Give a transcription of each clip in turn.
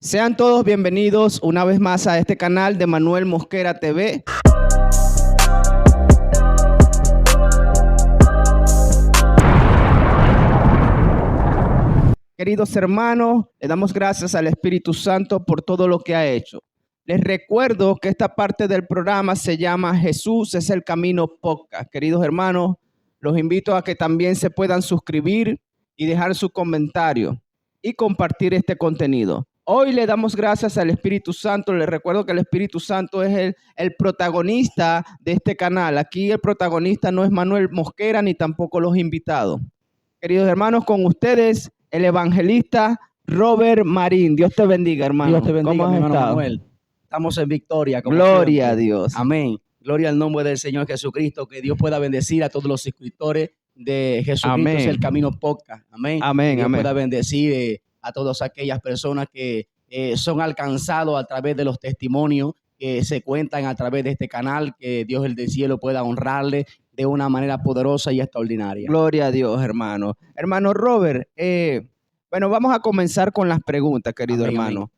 Sean todos bienvenidos una vez más a este canal de Manuel Mosquera TV. Queridos hermanos, le damos gracias al Espíritu Santo por todo lo que ha hecho. Les recuerdo que esta parte del programa se llama Jesús es el Camino Podcast. Queridos hermanos, los invito a que también se puedan suscribir y dejar su comentario y compartir este contenido. Hoy le damos gracias al Espíritu Santo. Les recuerdo que el Espíritu Santo es el protagonista de este canal. Aquí el protagonista no es Manuel Mosquera ni tampoco los invitados. Queridos hermanos, con ustedes el evangelista Robert Marín. Dios te bendiga, hermano. Dios te bendiga, ¿Cómo has mi hermano estado? Manuel. Estamos en victoria. Gloria a siempre. Dios. Amén. Gloria al nombre del Señor Jesucristo. Que Dios pueda bendecir a todos los suscriptores de Jesucristo Amén. es el Camino Podcast. Amén. Amén, Que Dios amén. pueda bendecir a todas aquellas personas que son alcanzados a través de los testimonios que se cuentan a través de este canal. Que Dios el del cielo pueda honrarle de una manera poderosa y extraordinaria. Gloria a Dios, hermano. Hermano Robert, bueno, vamos a comenzar con las preguntas, querido Amén, hermano.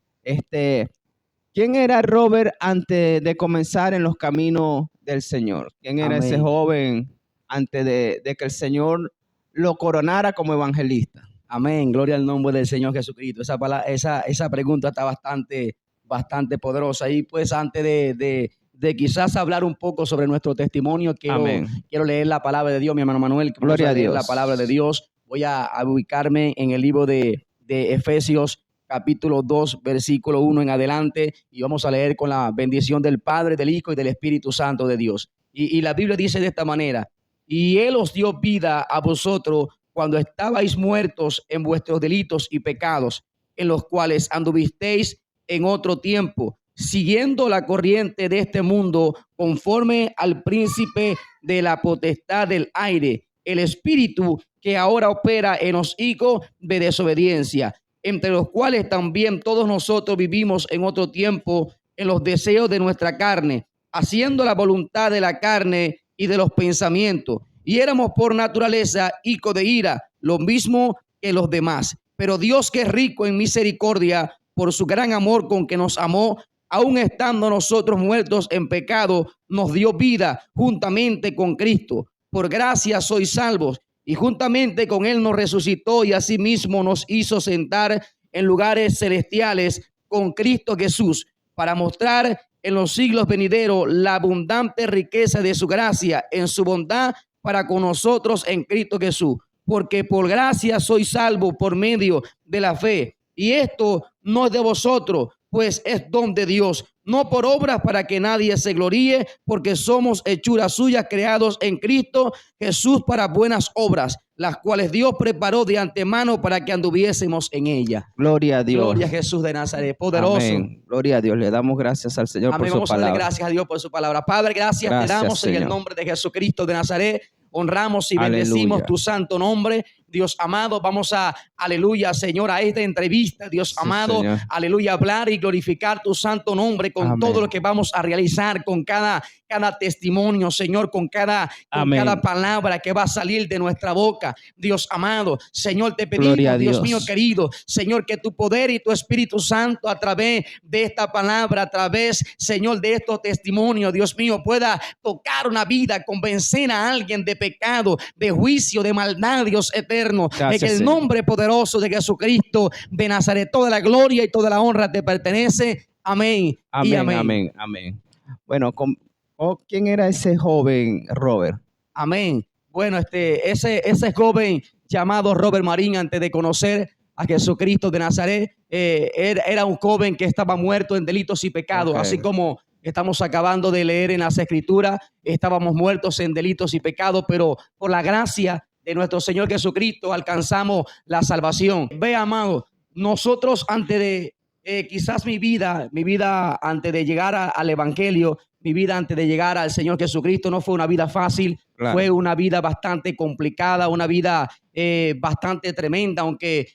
¿Quién era Robert antes de comenzar en los caminos del Señor? ¿Quién era Amén. ese joven antes de que el Señor lo coronara como evangelista? Amén, gloria al nombre del Señor Jesucristo. Esa pregunta está bastante poderosa. Y pues antes de quizás hablar un poco sobre nuestro testimonio, quiero leer la palabra de Dios, mi hermano Manuel. Gloria a Dios. La palabra de Dios. Voy a ubicarme en el libro de Efesios, capítulo 2, versículo 1 en adelante, y vamos a leer con la bendición del Padre, del Hijo y del Espíritu Santo de Dios. Y la Biblia dice de esta manera: y Él os dio vida a vosotros cuando estabais muertos en vuestros delitos y pecados, en los cuales anduvisteis en otro tiempo, siguiendo la corriente de este mundo, conforme al príncipe de la potestad del aire, el espíritu que ahora opera en los hijos de desobediencia, entre los cuales también todos nosotros vivimos en otro tiempo en los deseos de nuestra carne, haciendo la voluntad de la carne y de los pensamientos. Y éramos por naturaleza hijos de ira, lo mismo que los demás. Pero Dios, que es rico en misericordia, por su gran amor con que nos amó, aun estando nosotros muertos en pecado, nos dio vida juntamente con Cristo. Por gracia sois salvos, y juntamente con Él nos resucitó y asimismo nos hizo sentar en lugares celestiales con Cristo Jesús, para mostrar en los siglos venideros la abundante riqueza de su gracia en su bondad para con nosotros en Cristo Jesús. Porque por gracia sois salvos por medio de la fe. Y esto no es de vosotros, pues es don de Dios, no por obras para que nadie se gloríe, porque somos hechuras suyas, creados en Cristo Jesús para buenas obras, las cuales Dios preparó de antemano para que anduviésemos en ella. Gloria a Dios. Gloria a Jesús de Nazaret, poderoso. Amén. Gloria a Dios. Le damos gracias al Señor por su Vamos a darle palabra. gracias a Dios por su palabra. Padre, gracias te damos Señor. en el nombre de Jesucristo de Nazaret. Honramos y Aleluya. bendecimos tu santo nombre, Dios amado. Vamos a, aleluya, Señor, a esta entrevista, Dios amado, Señor. aleluya, hablar y glorificar tu santo nombre con Amén. todo lo que vamos a realizar, con cada testimonio, Señor, con cada palabra que va a salir de nuestra boca, Dios amado. Señor, te pedimos, Dios mío querido, Señor, que tu poder y tu Espíritu Santo a través de esta palabra, a través, Señor, de estos testimonios, Dios mío, pueda tocar una vida, convencer a alguien de pecado, de juicio, de maldad, Dios eterno. Gracias, en el Señor. nombre poderoso de Jesucristo de Nazaret, toda la gloria y toda la honra te pertenece. Amén. Amén, Y amén. amén, amén. Bueno, ¿quién era ese joven Robert? Amén. Bueno, ese joven llamado Robert Marín, antes de conocer a Jesucristo de Nazaret, era un joven que estaba muerto en delitos y pecados, así como estamos acabando de leer en las Escrituras. Estábamos muertos en delitos y pecados, pero por la gracia de nuestro Señor Jesucristo alcanzamos la salvación. Ve, amado, nosotros antes de quizás mi vida antes de llegar al Evangelio, mi vida antes de llegar al Señor Jesucristo no fue una vida fácil. Claro. Fue una vida bastante complicada, una vida bastante tremenda, aunque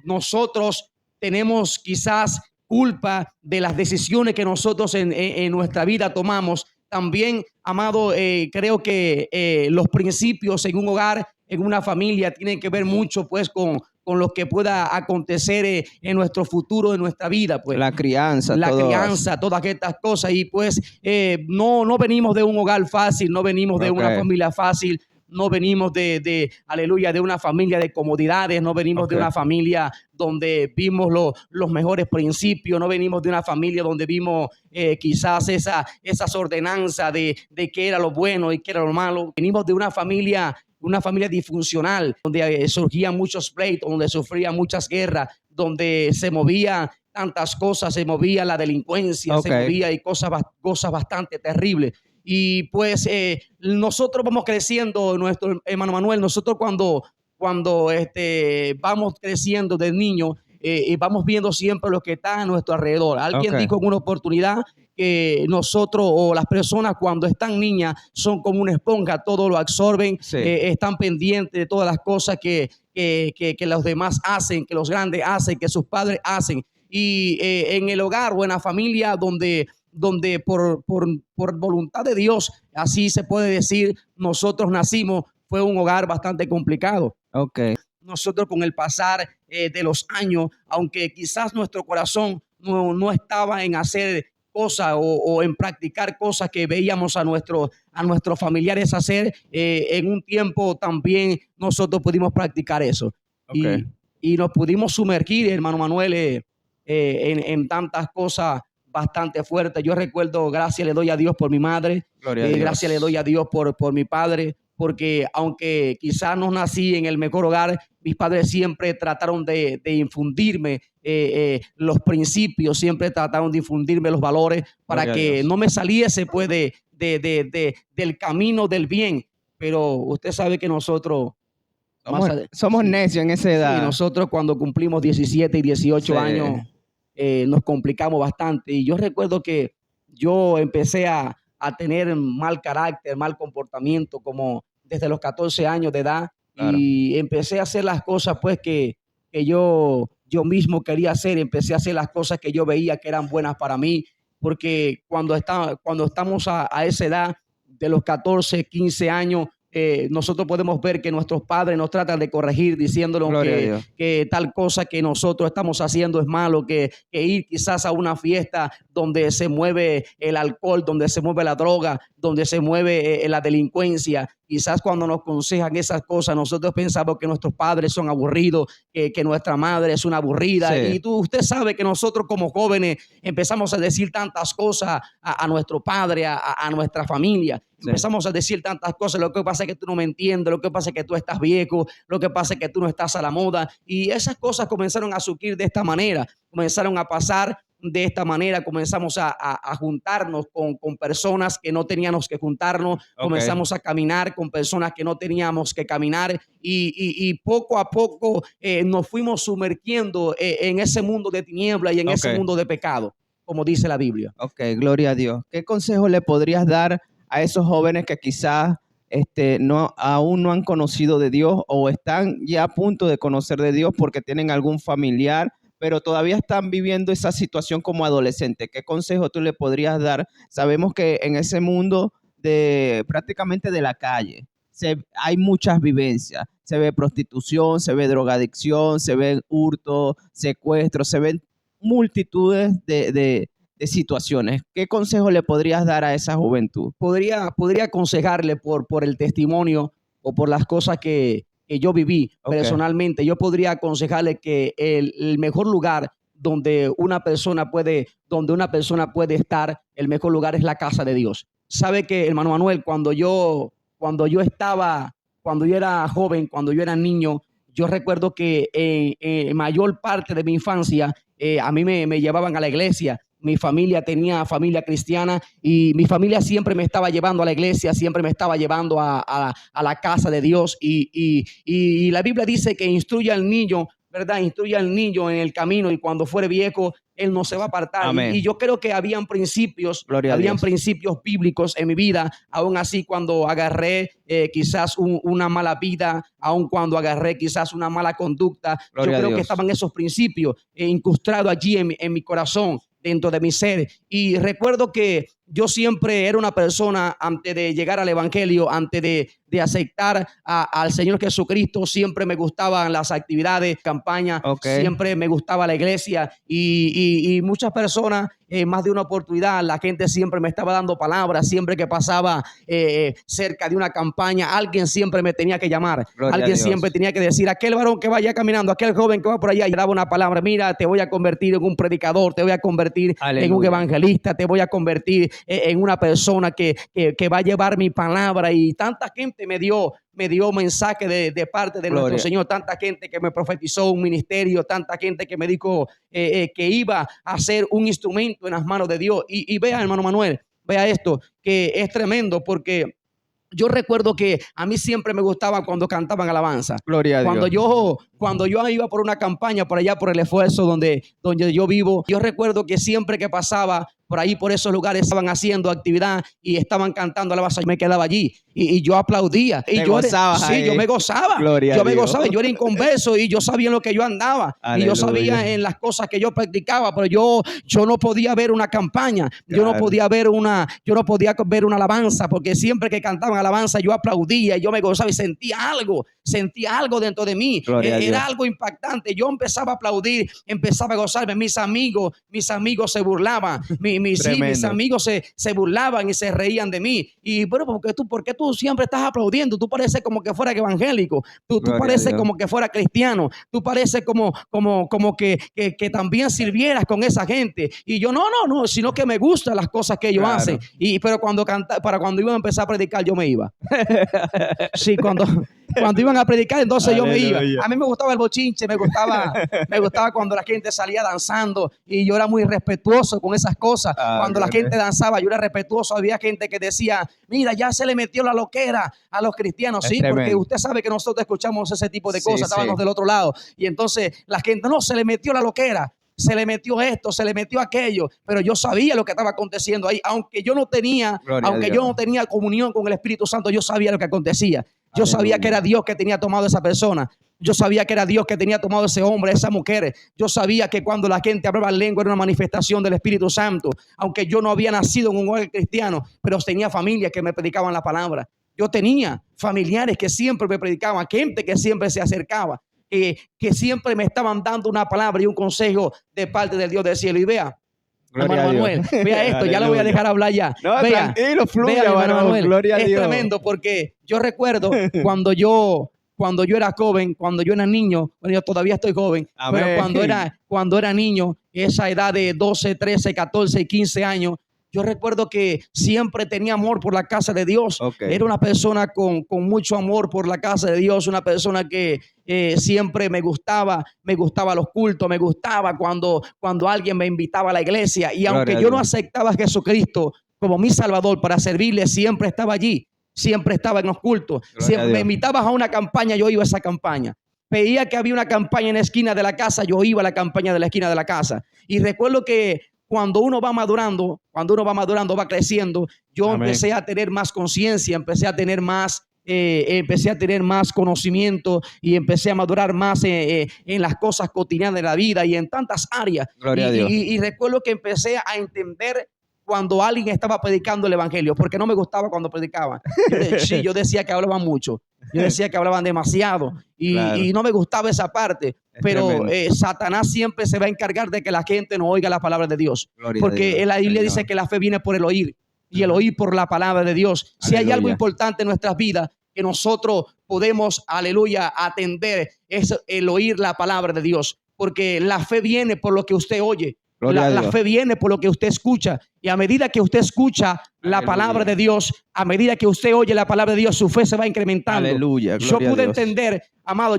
nosotros tenemos quizás culpa de las decisiones que nosotros en nuestra vida tomamos. También, amado, creo que los principios en un hogar en una familia tiene que ver mucho pues con lo que pueda acontecer en nuestro futuro, en nuestra vida, pues. La crianza, La todo eso. crianza, todas estas cosas. Y pues no venimos de un hogar fácil, no venimos de una familia fácil, no venimos aleluya, de una familia de comodidades, no venimos de una familia donde vimos los mejores principios, no venimos de una familia donde vimos quizás esas ordenanzas de qué era lo bueno y qué era lo malo. Venimos de una familia disfuncional, donde surgían muchos pleitos, donde sufrían muchas guerras, donde se movía tantas cosas, se movía la delincuencia, se movía y cosas bastante terribles. Y pues nosotros vamos creciendo, nuestro hermano Manuel, nosotros cuando vamos creciendo de niños, vamos viendo siempre lo que está a nuestro alrededor. Alguien dijo en una oportunidad que nosotros o las personas cuando están niñas son como una esponja, todo lo absorben, están pendientes de todas las cosas que los demás hacen, que los grandes hacen, que sus padres hacen. Y en el hogar o en la familia donde por voluntad de Dios, así se puede decir, nosotros nacimos, fue un hogar bastante complicado. Nosotros con el pasar de los años, aunque quizás nuestro corazón no estaba en hacer cosas o en practicar cosas que veíamos a nuestros familiares hacer, en un tiempo también nosotros pudimos practicar eso. Y nos pudimos sumergir, hermano Manuel, en tantas cosas bastante fuertes. Yo recuerdo, gracias le doy a Dios por mi madre, gracias le doy a Dios por mi padre, porque aunque quizás no nací en el mejor hogar, mis padres siempre trataron de infundirme los principios, siempre trataron de infundirme los valores para que no me saliese pues del camino del bien. Pero usted sabe que nosotros somos necios en esa edad. Sí, nosotros cuando cumplimos 17 y 18 años nos complicamos bastante. Y yo recuerdo que yo empecé a tener mal carácter, mal comportamiento, como desde los 14 años de edad. Y empecé a hacer las cosas pues que yo mismo quería hacer. Empecé a hacer las cosas que yo veía que eran buenas para mí, porque cuando estamos a esa edad de los 14, 15 años, nosotros podemos ver que nuestros padres nos tratan de corregir diciéndonos que tal cosa que nosotros estamos haciendo es malo, que ir quizás a una fiesta donde se mueve el alcohol, donde se mueve la droga, donde se mueve la delincuencia. Quizás cuando nos aconsejan esas cosas, nosotros pensamos que nuestros padres son aburridos, que nuestra madre es una aburrida. Y usted sabe que nosotros como jóvenes empezamos a decir tantas cosas a nuestro padre, a nuestra familia. Empezamos a decir tantas cosas. Lo que pasa es que tú no me entiendes, lo que pasa es que tú estás viejo, lo que pasa es que tú no estás a la moda. Y esas cosas comenzaron a surgir de esta manera, comenzaron a pasar de esta manera. Comenzamos a juntarnos con personas que no teníamos que juntarnos, comenzamos a caminar con personas que no teníamos que caminar y poco a poco nos fuimos sumergiendo en ese mundo de tinieblas y en ese mundo de pecado, como dice la Biblia. Gloria a Dios. ¿Qué consejo le podrías dar a esos jóvenes que quizás aún no han conocido de Dios o están ya a punto de conocer de Dios porque tienen algún familiar, pero todavía están viviendo esa situación como adolescente? ¿Qué consejo tú le podrías dar? Sabemos que en ese mundo prácticamente de la calle hay muchas vivencias. Se ve prostitución, se ve drogadicción, se ve hurto, secuestro, se ven multitudes de situaciones. ¿Qué consejo le podrías dar a esa juventud? Podría aconsejarle por el testimonio o por las cosas que yo viví personalmente. Yo podría aconsejarle que el mejor lugar donde una persona puede estar, el mejor lugar es la casa de Dios. Sabe que, hermano Manuel, cuando yo era joven, cuando yo era niño, yo recuerdo que en mayor parte de mi infancia a mí me llevaban a la iglesia. Mi familia tenía familia cristiana y mi familia siempre me estaba llevando a la iglesia, siempre me estaba llevando a la casa de Dios. Y la Biblia dice que instruye al niño, ¿verdad? Instruye al niño en el camino y cuando fuere viejo, él no se va a apartar. Y yo creo que habían principios bíblicos en mi vida. Aún así, cuando agarré quizás una mala vida, aun cuando agarré quizás una mala conducta, yo creo que estaban esos principios incrustados allí en mi corazón, dentro de mi ser. Y recuerdo que yo siempre era una persona, antes de llegar al evangelio, antes de aceptar al Señor Jesucristo, siempre me gustaban las actividades, campañas, siempre me gustaba la iglesia y muchas personas, más de una oportunidad, la gente siempre me estaba dando palabras, siempre que pasaba cerca de una campaña, alguien siempre me tenía que llamar, alguien siempre tenía que decir, aquel varón que vaya caminando, aquel joven que va por allá, y daba una palabra, mira, te voy a convertir en un predicador, te voy a convertir en un evangelista, te voy a convertir en una persona que va a llevar mi palabra. Y tanta gente me dio mensaje de parte de nuestro Señor, tanta gente que me profetizó un ministerio, tanta gente que me dijo que iba a ser un instrumento en las manos de Dios. Y vea, hermano Manuel, vea esto, que es tremendo, porque yo recuerdo que a mí siempre me gustaba cuando cantaban alabanza. Gloria a Dios. Cuando yo iba por una campaña por allá, por el esfuerzo donde yo vivo, yo recuerdo que siempre que pasaba por ahí, por esos lugares, estaban haciendo actividad y estaban cantando alabanza, yo me quedaba allí y yo aplaudía. Y yo me gozaba. Gloria yo a me Dios. gozaba. Yo era inconverso y yo sabía en lo que yo andaba. Aleluya. Y yo sabía en las cosas que yo practicaba, pero yo no podía ver una campaña. Claro. Yo no podía ver una alabanza, porque siempre que cantaban alabanza yo aplaudía, yo me gozaba y sentía algo dentro de mí. Era algo impactante. Yo empezaba a aplaudir, empezaba a gozarme. Mis amigos se burlaban. Mis amigos se burlaban y se reían de mí. Y bueno, ¿por qué tú siempre estás aplaudiendo? Tú pareces como que fuera evangélico. Tú pareces como que fuera cristiano. Tú pareces como que también sirvieras con esa gente. Y yo no, sino que me gustan las cosas que ellos hacen. Pero cuando iban a empezar a predicar, yo me iba. Sí, cuando iban a predicar, entonces yo me iba. A mí me gustaba el bochinche, me gustaba cuando la gente salía danzando y yo era muy respetuoso con esas cosas. Cuando la gente danzaba, yo era respetuoso. Había gente que decía, mira, ya se le metió la loquera a los cristianos. Sí, porque usted sabe que nosotros escuchamos ese tipo de cosas, estábamos del otro lado. Y entonces la gente, no, se le metió la loquera. Se le metió esto, se le metió aquello, pero yo sabía lo que estaba aconteciendo ahí, aunque yo no tenía comunión con el Espíritu Santo, yo sabía lo que acontecía. Yo sabía que era Dios que tenía tomado a esa persona. Yo sabía que era Dios que tenía tomado a ese hombre, a esa mujer. Yo sabía que cuando la gente hablaba lengua era una manifestación del Espíritu Santo. Aunque yo no había nacido en un hogar cristiano, pero tenía familias que me predicaban la palabra. Yo tenía familiares que siempre me predicaban, gente que siempre se acercaba, que siempre me estaban dando una palabra y un consejo de parte del Dios del cielo. Y vea, hermano Manuel, vea esto, ya lo voy a dejar hablar ya. No, vea, tranquilo, fluya, hermano Manuel, gloria a Dios. Es tremendo, porque yo recuerdo cuando yo era joven, cuando yo era niño, bueno, yo todavía estoy joven, amén, pero cuando era niño, esa edad de 12, 13, 14, 15 años, yo recuerdo que siempre tenía amor por la casa de Dios. Era una persona con mucho amor por la casa de Dios, una persona que siempre me gustaba los cultos, me gustaba cuando alguien me invitaba a la iglesia. Y aunque yo no aceptaba a Jesucristo como mi Salvador para servirle, siempre estaba allí, siempre estaba en los cultos. Siempre me invitabas a una campaña, yo iba a esa campaña. Veía que había una campaña en la esquina de la casa, yo iba a la campaña de la esquina de la casa. Y recuerdo que cuando uno va madurando, va creciendo, yo empecé a tener más conciencia, empecé a tener más conocimiento y empecé a madurar más en las cosas cotidianas de la vida y en tantas áreas. Y recuerdo que empecé a entender cuando alguien estaba predicando el evangelio, porque no me gustaba cuando predicaban. Yo decía que hablaban mucho, yo decía que hablaban demasiado y no me gustaba esa parte. Pero Satanás siempre se va a encargar de que la gente no oiga la palabra de Dios. Porque la Biblia dice que la fe viene por el oír y el oír por la palabra de Dios. Si hay algo importante en nuestras vidas que nosotros podemos, aleluya, atender, es el oír la palabra de Dios. Porque la fe viene por lo que usted oye. La fe viene por lo que usted escucha. Y a medida que usted escucha la palabra de Dios, a medida que usted oye la palabra de Dios, su fe se va incrementando. Aleluya, yo pude entender, amado,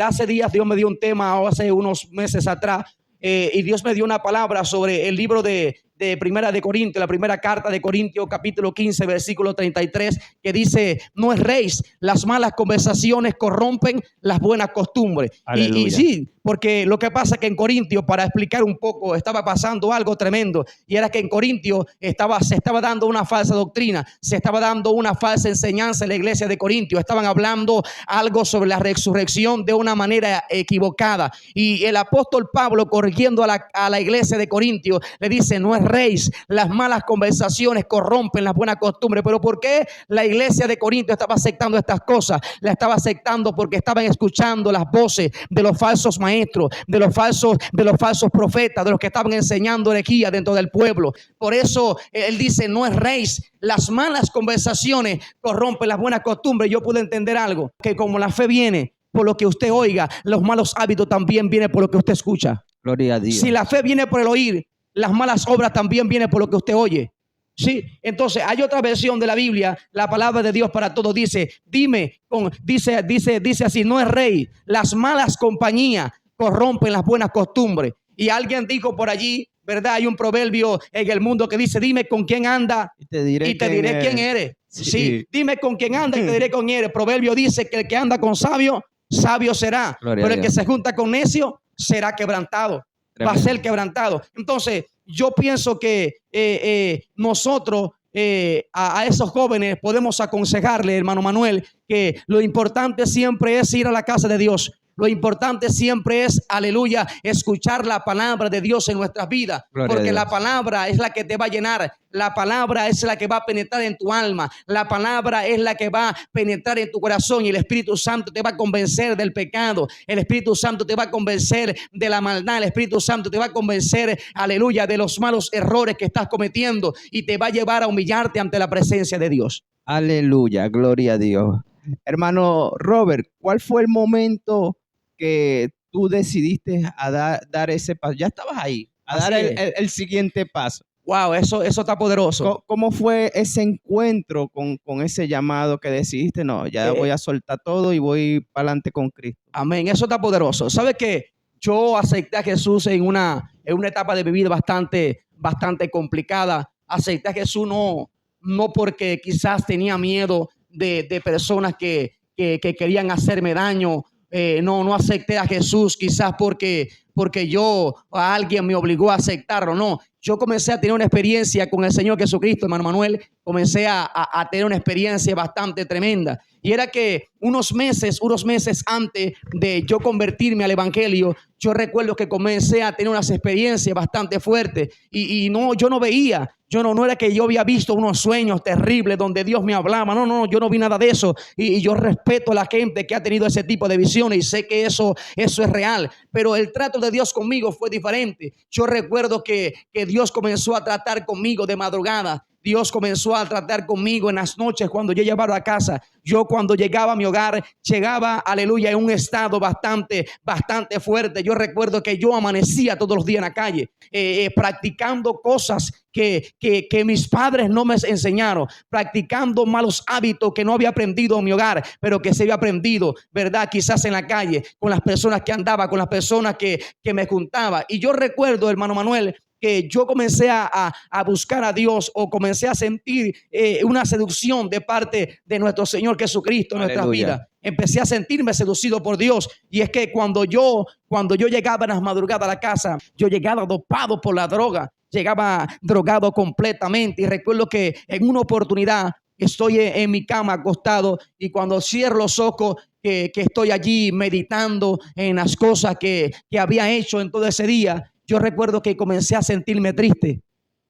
hace días Dios me dio un tema, o hace unos meses atrás, y Dios me dio una palabra sobre el libro de Primera de Corintios, la primera carta de Corintios, capítulo 15, versículo 33, que dice, no erréis, las malas conversaciones corrompen las buenas costumbres. Y sí, Porque lo que pasa es que en Corintios, para explicar un poco, estaba pasando algo tremendo. Y era que en Corintios se estaba dando una falsa doctrina, se estaba dando una falsa enseñanza en la iglesia de Corintios. Estaban hablando algo sobre la resurrección de una manera equivocada. Y el apóstol Pablo, corrigiendo a la iglesia de Corintios, le dice: no erréis, las malas conversaciones corrompen las buenas costumbres. ¿Pero por qué la iglesia de Corintios estaba aceptando estas cosas? La estaba aceptando porque estaban escuchando las voces de los falsos maestros, de los falsos profetas, de los que estaban enseñando herejía dentro del pueblo. Por eso él dice: no erréis, las malas conversaciones corrompen las buenas costumbres. Yo puedo entender algo, que como la fe viene por lo que usted oiga, los malos hábitos también vienen por lo que usted escucha. Gloria a Dios. Si la fe viene por el oír, las malas obras también vienen por lo que usted oye. Sí, entonces hay otra versión de la Biblia, la palabra de Dios para todos dice: dice así: no es rey, las malas compañías corrompen las buenas costumbres. Y alguien dijo por allí, ¿verdad? Hay un proverbio en el mundo que dice: dime con quién anda y te diré quién eres. Sí, dime con quién anda y te diré quién eres. El proverbio dice que el que anda con sabio, sabio será. Gloria, pero el que se junta con necio será quebrantado. Tremendo. Va a ser quebrantado. Entonces yo pienso que nosotros a esos jóvenes podemos aconsejarle, hermano Manuel, que lo importante siempre es ir a la casa de Dios. Lo importante siempre es, aleluya, escuchar la palabra de Dios en nuestras vidas. Gloria, porque la palabra es la que te va a llenar. La palabra es la que va a penetrar en tu alma. La palabra es la que va a penetrar en tu corazón. Y el Espíritu Santo te va a convencer del pecado. El Espíritu Santo te va a convencer de la maldad. El Espíritu Santo te va a convencer, aleluya, de los malos errores que estás cometiendo. Y te va a llevar a humillarte ante la presencia de Dios. Aleluya, gloria a Dios. Hermano Robert, ¿cuál fue el momento que tú decidiste a dar ese paso? Ya estabas ahí, a dar el siguiente paso. Wow, eso está poderoso. ¿Cómo fue ese encuentro con ese llamado que decidiste? No, ya voy a soltar todo y voy para adelante con Cristo. Amén, eso está poderoso. ¿Sabes qué? Yo acepté a Jesús en una etapa de mi vida bastante complicada. Acepté a Jesús no porque quizás tenía miedo de personas que querían hacerme daño. No acepté a Jesús quizás porque alguien me obligó a aceptarlo. No, yo comencé a tener una experiencia con el Señor Jesucristo, hermano Manuel. Comencé a tener una experiencia bastante tremenda. Y era que unos meses antes de yo convertirme al evangelio, yo recuerdo que comencé a tener unas experiencias bastante fuertes. Y yo no veía. No era que yo había visto unos sueños terribles donde Dios me hablaba. No, yo no vi nada de eso. Y yo respeto a la gente que ha tenido ese tipo de visiones y sé que eso es real. Pero el trato de Dios conmigo fue diferente. Yo recuerdo que Dios comenzó a tratar conmigo de madrugada. Dios comenzó a tratar conmigo en las noches cuando yo llegaba a casa. Yo cuando llegaba a mi hogar, llegaba, aleluya, en un estado bastante fuerte. Yo recuerdo que yo amanecía todos los días en la calle, practicando cosas que mis padres no me enseñaron, practicando malos hábitos que no había aprendido en mi hogar, pero que se había aprendido, ¿verdad? Quizás en la calle, con las personas que andaba, con las personas que me juntaba. Y yo recuerdo, hermano Manuel, que yo comencé a buscar a Dios, o comencé a sentir una seducción de parte de nuestro Señor Jesucristo en nuestras vidas. Empecé a sentirme seducido por Dios. Y es que cuando yo llegaba en las madrugadas a la casa, yo llegaba dopado por la droga, llegaba drogado completamente. Y recuerdo que en una oportunidad estoy en mi cama acostado, y cuando cierro los ojos, que estoy allí meditando en las cosas que había hecho en todo ese día, yo recuerdo que comencé a sentirme triste.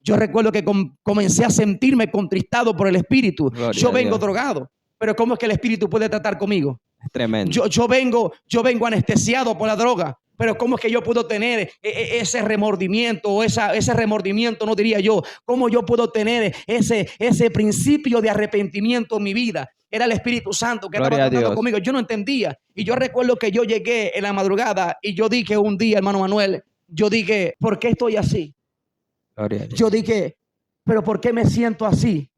Yo recuerdo que comencé a sentirme contristado por el Espíritu. Gloria, yo vengo drogado, pero ¿cómo es que el Espíritu puede tratar conmigo? Es tremendo. Yo vengo anestesiado por la droga, pero ¿cómo es que yo puedo tener ese remordimiento, o ese remordimiento, no diría yo? ¿Cómo yo puedo tener ese principio de arrepentimiento en mi vida? Era el Espíritu Santo que estaba tratando conmigo. Yo no entendía. Y yo recuerdo que yo llegué en la madrugada y yo dije un día, hermano Manuel, yo dije, ¿por qué estoy así? Yo dije, ¿pero por qué me siento así?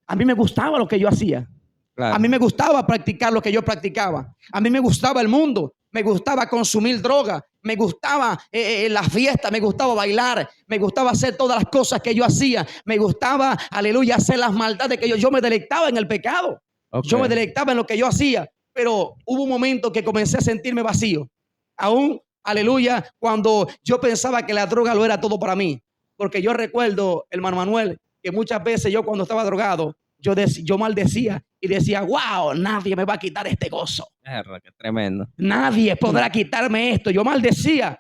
A mí me gustaba lo que yo hacía. Claro. A mí me gustaba practicar lo que yo practicaba. A mí me gustaba el mundo. Me gustaba consumir droga. Me gustaba la fiesta. Me gustaba bailar. Me gustaba hacer todas las cosas que yo hacía. Me gustaba, aleluya, hacer las maldades que yo me deleitaba en el pecado. Okay. Yo me deleitaba en lo que yo hacía. Pero hubo un momento que comencé a sentirme vacío. Aún aleluya, cuando yo pensaba que la droga lo era todo para mí. Porque yo recuerdo, hermano Manuel, que muchas veces yo cuando estaba drogado, yo maldecía y decía, wow, nadie me va a quitar este gozo. Qué tremendo. Nadie podrá quitarme esto. Yo maldecía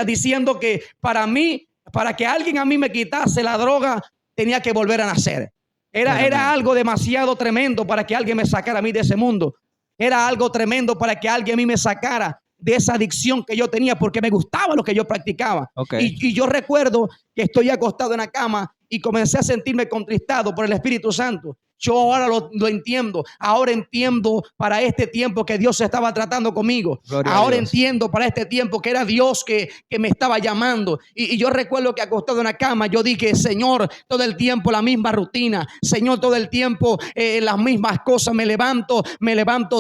diciendo que para mí, para que alguien a mí me quitase la droga, tenía que volver a nacer. Era algo demasiado tremendo para que alguien me sacara a mí de ese mundo. Era algo tremendo para que alguien a mí me sacara de esa adicción que yo tenía, porque me gustaba lo que yo practicaba. Y yo recuerdo que estoy acostado en la cama y comencé a sentirme contristado por el Espíritu Santo. Yo ahora lo entiendo. Ahora entiendo para este tiempo que Dios estaba tratando conmigo. Ahora entiendo para este tiempo que era Dios que me estaba llamando. Y yo recuerdo que acostado en la cama yo dije, Señor, todo el tiempo la misma rutina. Señor, todo el tiempo las mismas cosas. Me levanto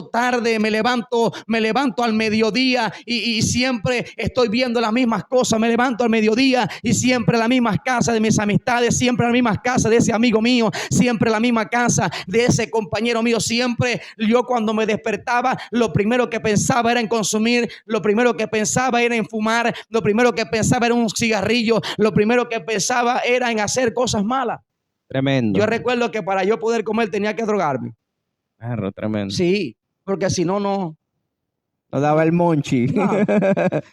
tarde, me levanto al mediodía y siempre estoy viendo las mismas cosas. Me levanto al mediodía y siempre las mismas casas de mis amistades, siempre las mismas casas de ese amigo mío, siempre la misma casa de ese compañero mío. Siempre yo cuando me despertaba, lo primero que pensaba era en consumir, lo primero que pensaba era en fumar, lo primero que pensaba era un cigarrillo, lo primero que pensaba era en hacer cosas malas. Tremendo. Yo recuerdo que para yo poder comer tenía que drogarme. Tremendo. Sí, porque si no, no daba el monchi. No.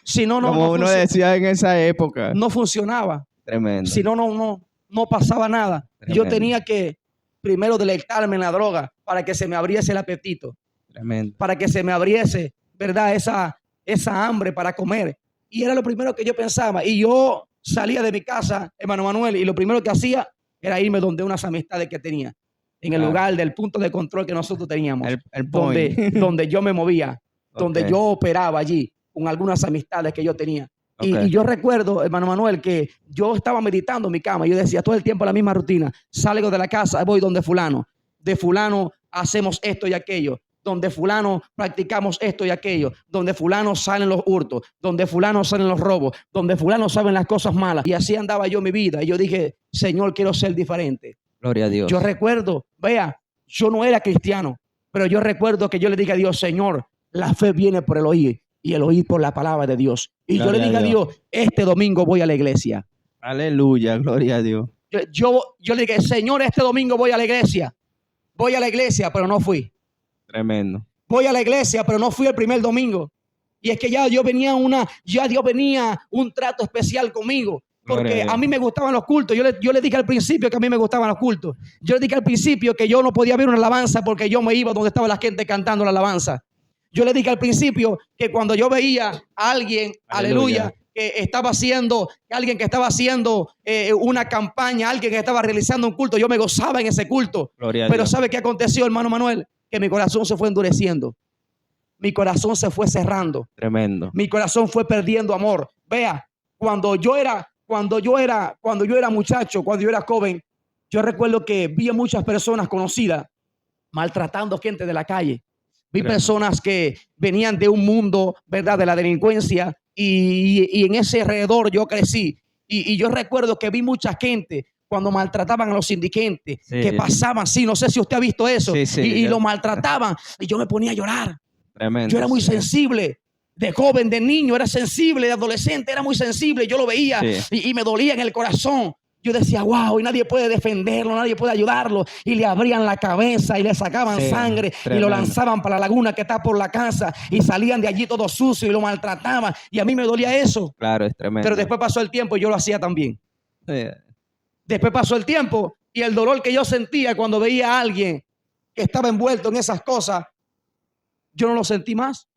Si no, como uno decía en esa época. No funcionaba. Tremendo. Si no pasaba nada. Tremendo. Yo tenía que primero deleitarme en la droga para que se me abriese el apetito. Tremendo. Para que se me abriese, ¿verdad? Esa hambre para comer. Y era lo primero que yo pensaba. Y yo salía de mi casa, hermano Manuel, y lo primero que hacía era irme donde unas amistades que tenía. En el lugar del punto de control que nosotros teníamos. Donde yo me movía. Donde yo operaba allí con algunas amistades que yo tenía. Y yo recuerdo, hermano Manuel, que yo estaba meditando en mi cama. Yo decía todo el tiempo la misma rutina. Salgo de la casa, voy donde fulano. De fulano hacemos esto y aquello. Donde fulano practicamos esto y aquello. Donde fulano salen los hurtos. Donde fulano salen los robos. Donde fulano saben las cosas malas. Y así andaba yo mi vida. Y yo dije, Señor, quiero ser diferente. Gloria a Dios. Yo recuerdo, vea, yo no era cristiano. Pero yo recuerdo que yo le dije a Dios, Señor, la fe viene por el oír. Y el oír por la palabra de Dios. Y gloria yo le dije a Dios, este domingo voy a la iglesia. Aleluya, gloria a Dios. Yo le dije, Señor, este domingo voy a la iglesia. Voy a la iglesia, pero no fui. Tremendo. Voy a la iglesia, pero no fui el primer domingo. Y es que ya Dios venía un trato especial conmigo. Porque a mí me gustaban los cultos. Yo le dije al principio que a mí me gustaban los cultos. Yo le dije al principio que yo no podía ver una alabanza porque yo me iba donde estaba la gente cantando la alabanza. Yo le dije al principio que cuando yo veía a alguien, aleluya, que estaba haciendo una campaña, alguien que estaba realizando un culto, yo me gozaba en ese culto. Pero ¿sabe qué aconteció, hermano Manuel? Que mi corazón se fue endureciendo. Mi corazón se fue cerrando. Tremendo. Mi corazón fue perdiendo amor. Vea, cuando yo era muchacho, cuando yo era joven, yo recuerdo que vi a muchas personas conocidas maltratando gente de la calle. Vi personas que venían de un mundo, ¿verdad?, de la delincuencia y en ese alrededor yo crecí. Y yo recuerdo que vi mucha gente cuando maltrataban a los indigentes, que pasaban así, no sé si usted ha visto eso, y lo maltrataban y yo me ponía a llorar. Tremendo, yo era muy sensible, de joven, de niño, era sensible, de adolescente, era muy sensible, yo lo veía y me dolía en el corazón. Yo decía, wow, y nadie puede defenderlo, nadie puede ayudarlo. Y le abrían la cabeza y le sacaban sangre y lo lanzaban para la laguna que está por la casa y salían de allí todo sucio y lo maltrataban. Y a mí me dolía eso. Claro, es tremendo. Pero después pasó el tiempo y yo lo hacía también. Después pasó el tiempo y el dolor que yo sentía cuando veía a alguien que estaba envuelto en esas cosas, yo no lo sentí más.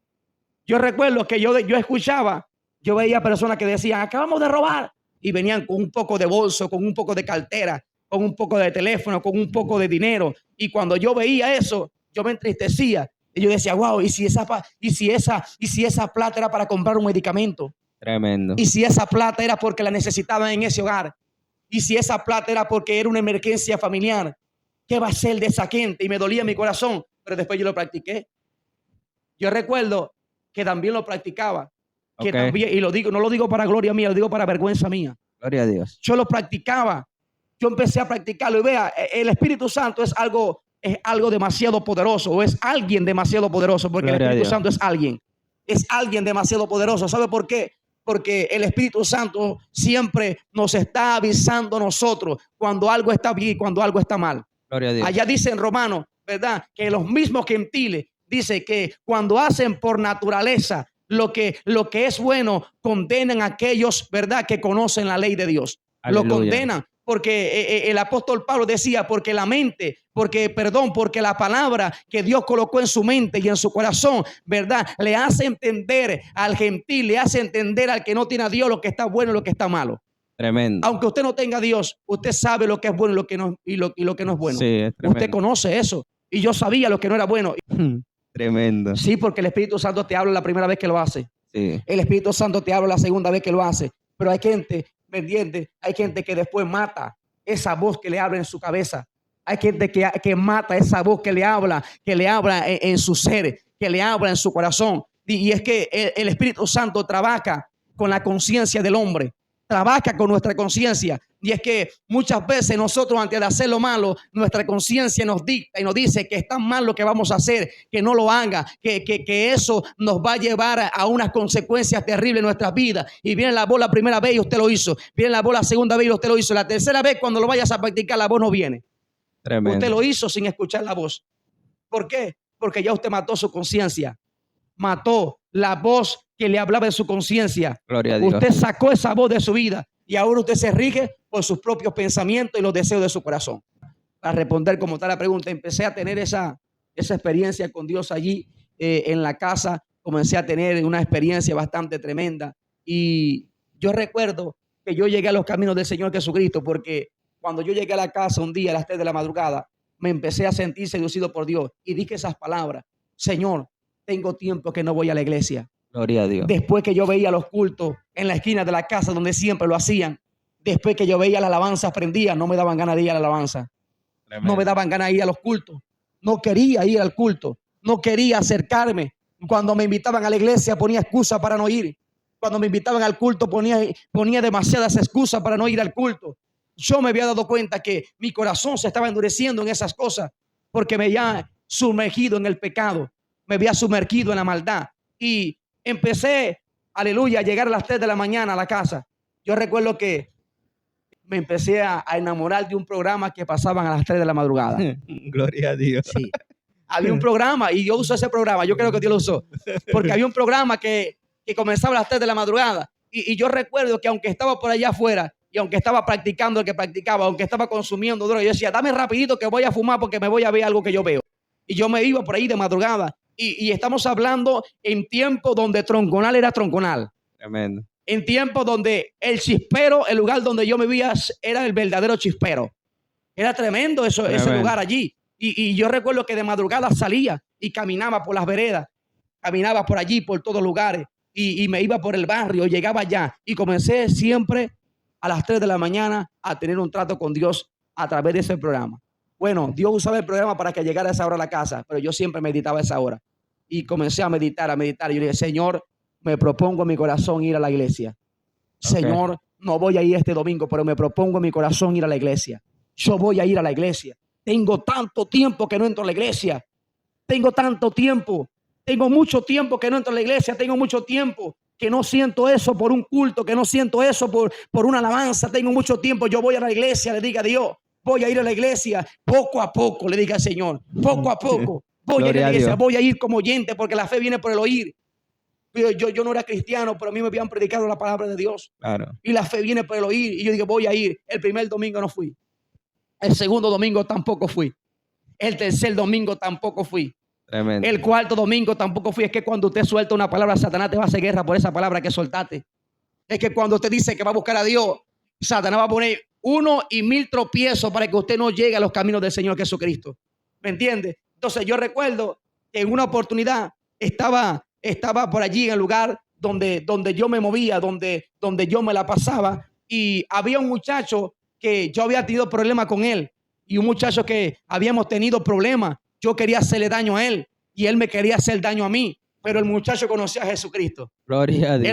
Yo recuerdo que yo escuchaba, yo veía personas que decían, acabamos de robar. Y venían con un poco de bolso, con un poco de cartera, con un poco de teléfono, con un poco de dinero. Y cuando yo veía eso, yo me entristecía. Y yo decía, wow, ¿y si esa plata era para comprar un medicamento? Tremendo. ¿Y si esa plata era porque la necesitaban en ese hogar? ¿Y si esa plata era porque era una emergencia familiar? ¿Qué va a ser de esa gente? Y me dolía mi corazón. Pero después yo lo practiqué. Yo recuerdo que también lo practicaba. Que también, y lo digo, no lo digo para gloria mía, lo digo para vergüenza mía. Gloria a Dios. Yo lo practicaba. Yo empecé a practicarlo y vea, el Espíritu Santo es algo demasiado poderoso, o es alguien demasiado poderoso, porque gloria el Espíritu Santo es alguien. es alguien demasiado poderoso. ¿Sabe por qué? Porque el Espíritu Santo siempre nos está avisando a nosotros cuando algo está bien y cuando algo está mal. Gloria a Dios. Allá dice en Romanos, ¿verdad? Que los mismos gentiles dice que cuando hacen por naturaleza lo que es bueno, condenan a aquellos, ¿verdad? Que conocen la ley de Dios. Aleluya. Lo condenan. Porque el apóstol Pablo decía, porque la palabra que Dios colocó en su mente y en su corazón, ¿verdad? Le hace entender al gentil, le hace entender al que no tiene a Dios lo que está bueno y lo que está malo. Tremendo. Aunque usted no tenga a Dios, usted sabe lo que es bueno y lo que no, y lo que no es bueno. Sí, es tremendo. Usted conoce eso. Y yo sabía lo que no era bueno. Tremendo. Sí, porque el Espíritu Santo te habla la primera vez que lo hace. Sí. El Espíritu Santo te habla la segunda vez que lo hace. Pero hay gente, ¿me entiendes? Hay gente que después mata esa voz que le habla en su cabeza. Hay gente que mata esa voz que le habla en su ser, que le habla en su corazón. Y es que el Espíritu Santo trabaja con la conciencia del hombre. Trabaja con nuestra conciencia. Y es que muchas veces nosotros, antes de hacer lo malo, nuestra conciencia nos dicta y nos dice que está mal lo que vamos a hacer, que no lo haga, que eso nos va a llevar a unas consecuencias terribles en nuestras vidas. Y viene la voz la primera vez y usted lo hizo. Viene la voz la segunda vez y usted lo hizo. La tercera vez, cuando lo vayas a practicar, la voz no viene. Tremendo. Usted lo hizo sin escuchar la voz. ¿Por qué? Porque ya usted mató su conciencia. Mató la voz que le hablaba en su conciencia. Gloria a Dios. Usted sacó esa voz de su vida y ahora usted se rige por sus propios pensamientos y los deseos de su corazón. Para responder como tal la pregunta, empecé a tener esa experiencia con Dios allí en la casa. Comencé a tener una experiencia bastante tremenda. Y yo recuerdo que yo llegué a los caminos del Señor Jesucristo porque cuando yo llegué a la casa un día a las 3 de la madrugada, me empecé a sentir seducido por Dios y dije esas palabras: Señor, tengo tiempo que no voy a la iglesia. Gloria a Dios. Después que yo veía los cultos en la esquina de la casa donde siempre lo hacían, después que yo veía las alabanzas prendidas, no me daban ganas de ir a la alabanza. Tremendo. No me daban ganas de ir a los cultos. No quería ir al culto. No quería acercarme. Cuando me invitaban a la iglesia ponía excusa para no ir. Cuando me invitaban al culto ponía demasiadas excusas para no ir al culto. Yo me había dado cuenta que mi corazón se estaba endureciendo en esas cosas porque me había sumergido en el pecado. Me había sumergido en la maldad. Y empecé, aleluya, a llegar a las 3 de la mañana a la casa. Yo recuerdo que me empecé a enamorar de un programa que pasaban a las 3 de la madrugada. Gloria a Dios. Sí. Había un programa y yo uso ese programa. Yo creo que Dios lo usó. Porque había un programa que comenzaba a las 3 de la madrugada. Y yo recuerdo que aunque estaba por allá afuera y aunque estaba practicando el que practicaba, aunque estaba consumiendo droga, yo decía, dame rapidito que voy a fumar porque me voy a ver algo que yo veo. Y yo me iba por ahí de madrugada. Y estamos hablando en tiempo donde Tronconal era Tronconal. Tremendo. En tiempo donde el chispero, el lugar donde yo me vivía, era el verdadero chispero. Era tremendo ese lugar allí. Y yo recuerdo que de madrugada salía y caminaba por las veredas. Caminaba por allí, por todos lugares. Y me iba por el barrio, llegaba allá. Y comencé siempre a las 3 de la mañana a tener un trato con Dios a través de ese programa. Bueno, Dios usaba el programa para que llegara a esa hora a la casa, pero yo siempre meditaba a esa hora. Y comencé a meditar. Y yo le dije, Señor, me propongo en mi corazón ir a la iglesia. Okay. Señor, no voy a ir este domingo, pero me propongo en mi corazón ir a la iglesia. Yo voy a ir a la iglesia. Tengo tanto tiempo que no entro a la iglesia. Tengo tanto tiempo. Tengo mucho tiempo que no entro a la iglesia. Tengo mucho tiempo que no siento eso por un culto, que no siento eso por una alabanza. Tengo mucho tiempo. Yo voy a la iglesia, le diga a Dios. Voy a ir a la iglesia poco a poco, le diga al Señor. Poco a poco. Voy a ir a la iglesia. Voy a ir como oyente porque la fe viene por el oír. Yo no era cristiano, pero a mí me habían predicado la palabra de Dios. Claro. Y la fe viene por el oír. Y yo digo, voy a ir. El primer domingo no fui. El segundo domingo tampoco fui. El tercer domingo tampoco fui. Tremendo. El cuarto domingo tampoco fui. Es que cuando usted suelta una palabra, Satanás te va a hacer guerra por esa palabra que soltaste. Es que cuando usted dice que va a buscar a Dios, Satanás va a poner 1 y 1000 tropiezos para que usted no llegue a los caminos del Señor Jesucristo. ¿Me entiende? Entonces yo recuerdo que en una oportunidad estaba por allí en el lugar donde yo me movía, donde yo me la pasaba, y había un muchacho que yo había tenido problemas con él, y un muchacho que habíamos tenido problemas. Yo quería hacerle daño a él y él me quería hacer daño a mí, pero el muchacho conocía a Jesucristo. Gloria a Dios.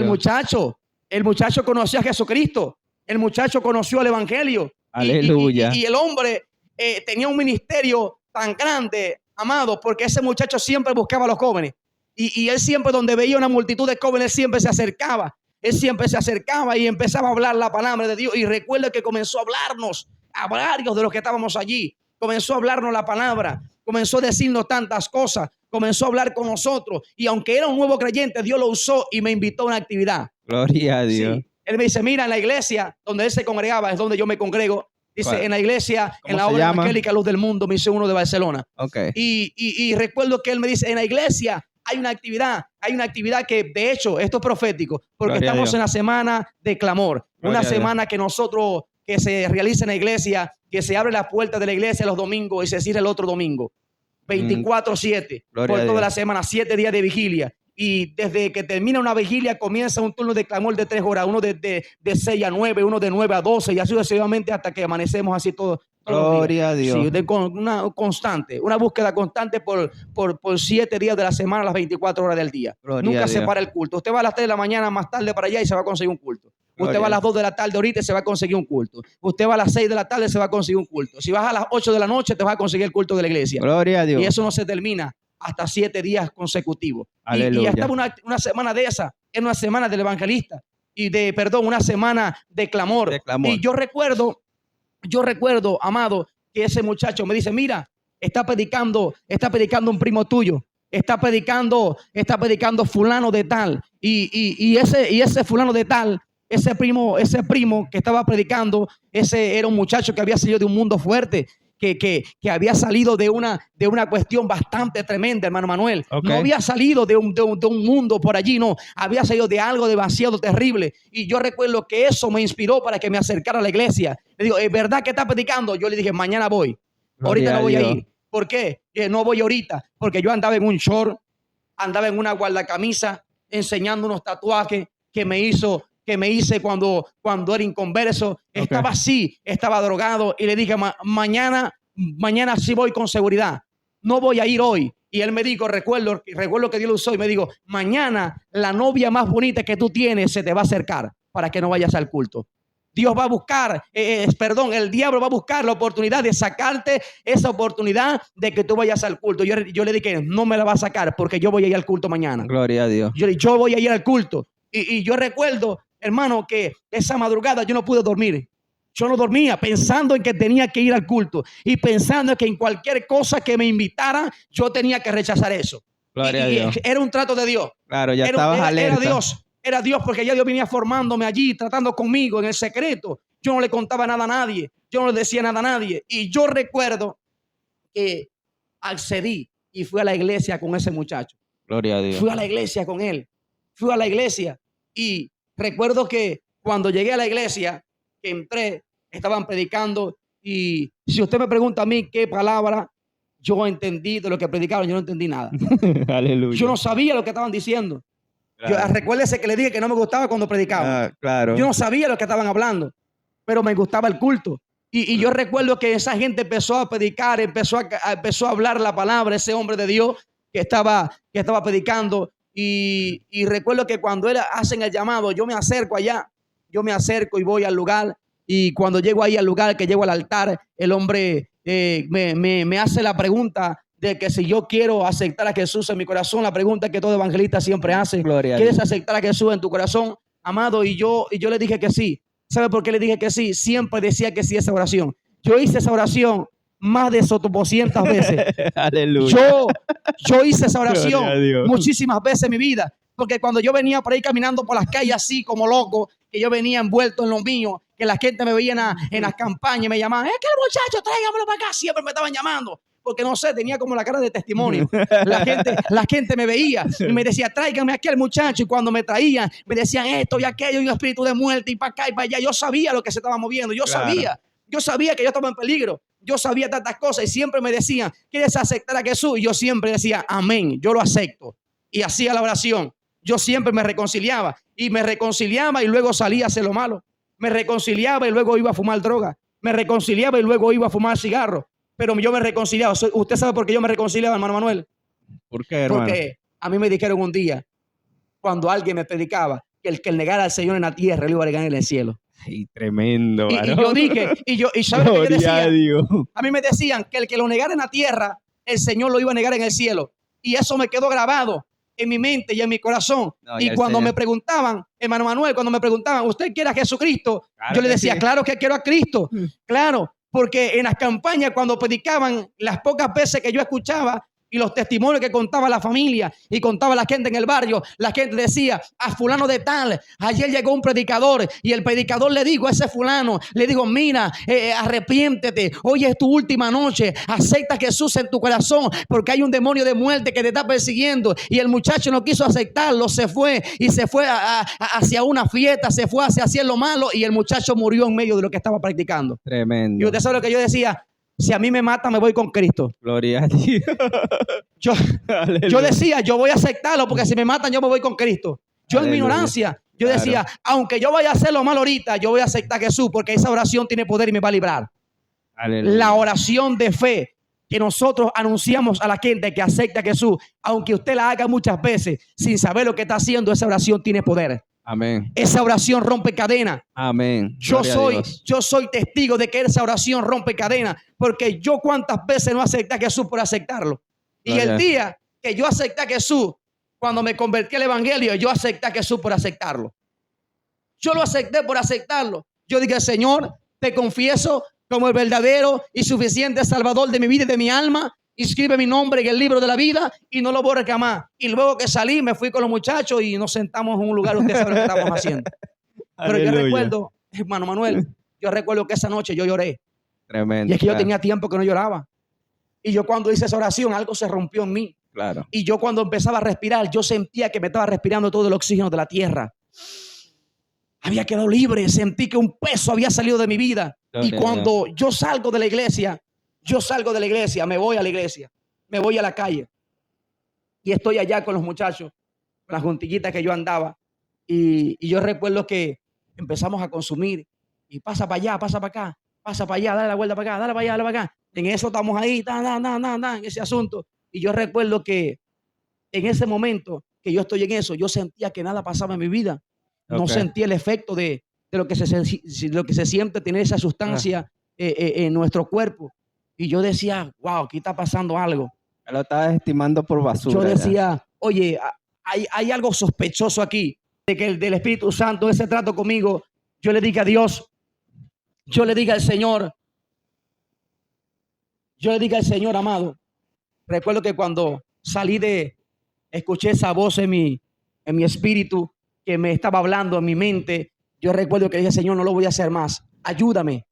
El muchacho conocía a Jesucristo. El muchacho conoció el evangelio. Aleluya. Y el hombre tenía un ministerio tan grande, amado, porque ese muchacho siempre buscaba a los jóvenes. Y él siempre, donde veía una multitud de jóvenes, siempre se acercaba. Él siempre se acercaba y empezaba a hablar la palabra de Dios. Y recuerda que comenzó a hablarnos a varios de los que estábamos allí. Comenzó a hablarnos la palabra. Comenzó a decirnos tantas cosas. Comenzó a hablar con nosotros. Y aunque era un nuevo creyente, Dios lo usó y me invitó a una actividad. Gloria a Dios. Sí. Él me dice, mira, en la iglesia donde él se congregaba, es donde yo me congrego. Dice, ¿cuál? en la iglesia, en la obra evangélica Luz del Mundo, Misión 1 de Barcelona. Okay. Y recuerdo que él me dice, en la iglesia hay una actividad que de hecho esto es profético, porque Gloria estamos en la semana de clamor, una semana que nosotros, que se realiza en la iglesia, que se abre la puerta de la iglesia los domingos y se cierra el otro domingo, 24/7, por toda la semana, 7 días de vigilia. Y desde que termina una vigilia comienza un turno de clamor de 3 horas, uno de 6 a 9, uno de 9 a 12 y así sucesivamente hasta que amanecemos así todos. Gloria a Dios. Sí, una constante, una búsqueda constante por 7 días de la semana, las 24 horas del día. Gloria Nunca se para el culto. Usted va a las 3 de la mañana más tarde para allá y se va a conseguir un culto. Usted va a las 2 de la tarde ahorita y se va a conseguir un culto. Usted va a las 6 de la tarde y se va a conseguir un culto. Si vas a las 8 de la noche te vas a conseguir el culto de la iglesia. Gloria a Dios. Y eso no se termina hasta 7 días consecutivos. Y ya estaba una semana de esa, era una semana del evangelista una semana de clamor. Y yo recuerdo, amado, que ese muchacho me dice, mira, está predicando un primo tuyo, está predicando fulano de tal, y ese fulano de tal, ese primo que estaba predicando, ese era un muchacho que había salido de un mundo fuerte, que había salido de una cuestión bastante tremenda, hermano Manuel. Okay. No había salido de un mundo por allí, no. Había salido de algo demasiado terrible. Y yo recuerdo que eso me inspiró para que me acercara a la iglesia. Le digo, ¿es verdad que está predicando? Yo le dije, mañana voy. Ahorita no voy a ir. ¿Por qué? No voy ahorita. Porque yo andaba en un short, andaba en una guardacamisa, enseñando unos tatuajes que me hice cuando era inconverso. Okay. Estaba así, estaba drogado. Y le dije, mañana sí voy con seguridad. No voy a ir hoy. Y él me dijo, recuerdo que Dios lo usó y me dijo, mañana la novia más bonita que tú tienes se te va a acercar para que no vayas al culto. Dios va a buscar, el diablo va a buscar la oportunidad de sacarte esa oportunidad de que tú vayas al culto. Yo le dije, no me la va a sacar porque yo voy a ir al culto mañana. Gloria a Dios. Yo voy a ir al culto. Y yo recuerdo, hermano, que esa madrugada yo no pude dormir. Yo no dormía pensando en que tenía que ir al culto y pensando en que en cualquier cosa que me invitara, yo tenía que rechazar eso. Gloria a Dios. Era un trato de Dios. Claro, ya estabas alerta. Era Dios porque ya Dios venía formándome allí, tratando conmigo en el secreto. Yo no le contaba nada a nadie. Yo no le decía nada a nadie. Y yo recuerdo que accedí y fui a la iglesia con ese muchacho. Gloria a Dios. Fui a la iglesia con él. Fui a la iglesia y recuerdo que cuando llegué a la iglesia, que entré, estaban predicando y si usted me pregunta a mí qué palabra yo entendí de lo que predicaban, yo no entendí nada. Aleluya. Yo no sabía lo que estaban diciendo. Claro. Recuérdese que le dije que no me gustaba cuando predicaban. Claro. Yo no sabía lo que estaban hablando, pero me gustaba el culto. Y yo recuerdo que esa gente empezó a predicar, empezó a hablar la palabra, ese hombre de Dios que estaba predicando. Y recuerdo que cuando hacen el llamado, yo me acerco allá, y voy al lugar. Y cuando llego ahí al lugar, que llego al altar, el hombre me hace la pregunta de que si yo quiero aceptar a Jesús en mi corazón, la pregunta que todo evangelista siempre hace. ¿Quieres aceptar a Jesús en tu corazón, amado? Y yo le dije que sí. ¿Sabe por qué le dije que sí? Siempre decía que sí esa oración. Yo hice esa oración más de 200 veces. Aleluya. Yo hice esa oración muchísimas veces en mi vida. Porque cuando yo venía por ahí caminando por las calles así como loco, que yo venía envuelto en lo mío, que la gente me veía en las campañas y me llamaban, es que el muchacho, tráigamelo para acá. Siempre me estaban llamando. Porque no sé, tenía como la cara de testimonio. La gente me veía y me decía, tráigame aquí al muchacho. Y cuando me traían, me decían esto y aquello, y un espíritu de muerte, y para acá y para allá. Yo sabía lo que se estaba moviendo. Yo sabía que yo estaba en peligro. Yo sabía tantas cosas y siempre me decían, ¿quieres aceptar a Jesús? Y yo siempre decía, amén, yo lo acepto. Y hacía la oración. Yo siempre me reconciliaba. Y me reconciliaba y luego salía a hacer lo malo. Me reconciliaba y luego iba a fumar droga. Me reconciliaba y luego iba a fumar cigarro. Pero yo me reconciliaba. ¿Usted sabe por qué yo me reconciliaba, hermano Manuel? ¿Por qué, hermano? Porque a mí me dijeron un día, cuando alguien me predicaba, que el que negara al Señor en la tierra, le iba a negar en el cielo. Ay, tremendo, y yo dije, y ¿sabes qué me decían? A mí me decían que el que lo negara en la tierra, el Señor lo iba a negar en el cielo. Y eso me quedó grabado. en mi mente y en mi corazón. No, y ya el cuando Señor. me preguntaban, hermano Manuel, cuando me preguntaban, ¿usted quiere a Jesucristo? Claro Yo le que decía, sí. claro que quiero a Cristo. Claro, porque en las campañas, cuando predicaban, las pocas veces que yo escuchaba y los testimonios que contaba la familia y contaba la gente en el barrio, la gente decía, a fulano de tal, ayer llegó un predicador y el predicador le dijo a ese fulano, le dijo, mira, arrepiéntete, hoy es tu última noche, acepta a Jesús en tu corazón porque hay un demonio de muerte que te está persiguiendo. Y el muchacho no quiso aceptarlo, se fue y se fue hacia una fiesta, se fue hacia lo malo y el muchacho murió en medio de lo que estaba practicando. Tremendo. Y usted sabe lo que yo decía, si a mí me mata me voy con Cristo. Gloria a Dios. Yo decía, yo voy a aceptarlo porque si me matan yo me voy con Cristo. Yo en mi Aleluya. ignorancia, yo Claro. decía, aunque yo vaya a hacer lo malo ahorita, yo voy a aceptar a Jesús porque esa oración tiene poder y me va a librar. Aleluya. La oración de fe que nosotros anunciamos a la gente que acepta a Jesús, aunque usted la haga muchas veces sin saber lo que está haciendo, esa oración tiene poder. Amén. Esa oración rompe cadena. Amén. Yo Gloria a Dios. soy testigo de que esa oración rompe cadena, porque yo cuántas veces no acepté a Jesús por aceptarlo. Y Gloria. el día que yo acepté a Jesús, cuando me convertí al evangelio, yo acepté a Jesús por aceptarlo. Yo lo acepté por aceptarlo. Yo dije, Señor, te confieso como el verdadero y suficiente Salvador de mi vida y de mi alma. Inscribe mi nombre en el libro de la vida y no lo borre jamás. Y luego que salí, me fui con los muchachos y nos sentamos en un lugar. Usted sabe lo que estamos haciendo. Pero yo Aleluya. recuerdo, hermano Manuel, yo recuerdo que esa noche yo lloré. Tremendo. Y es que yo claro, tenía tiempo que no lloraba. Y yo cuando hice esa oración, algo se rompió en mí. Claro. Y yo cuando empezaba a respirar, yo sentía que me estaba respirando todo el oxígeno de la tierra. Había quedado libre, sentí que un peso había salido de mi vida. Y Gloria a cuando yo salgo de la iglesia, me voy a la iglesia, me voy a la calle. Y estoy allá con los muchachos, con las juntillitas que yo andaba. Y yo recuerdo que empezamos a consumir. Y pasa para allá, pasa para acá, pasa para allá, dale la vuelta para acá, dale para allá, dale para acá. En eso estamos ahí, en ese asunto. Y yo recuerdo que en ese momento que yo estoy en eso, yo sentía que nada pasaba en mi vida. No Ok. sentía el efecto de lo que se siente tener esa sustancia en nuestro cuerpo. Y yo decía, wow, aquí está pasando algo. Él lo estaba estimando por basura. Yo ya. decía, oye, hay algo sospechoso aquí, de que el del Espíritu Santo, ese trato conmigo, yo le dije a Dios, yo le dije al Señor, amado, recuerdo que cuando salí escuché esa voz en mi espíritu que me estaba hablando en mi mente. Yo recuerdo que dije, Señor, no lo voy a hacer más. Ayúdame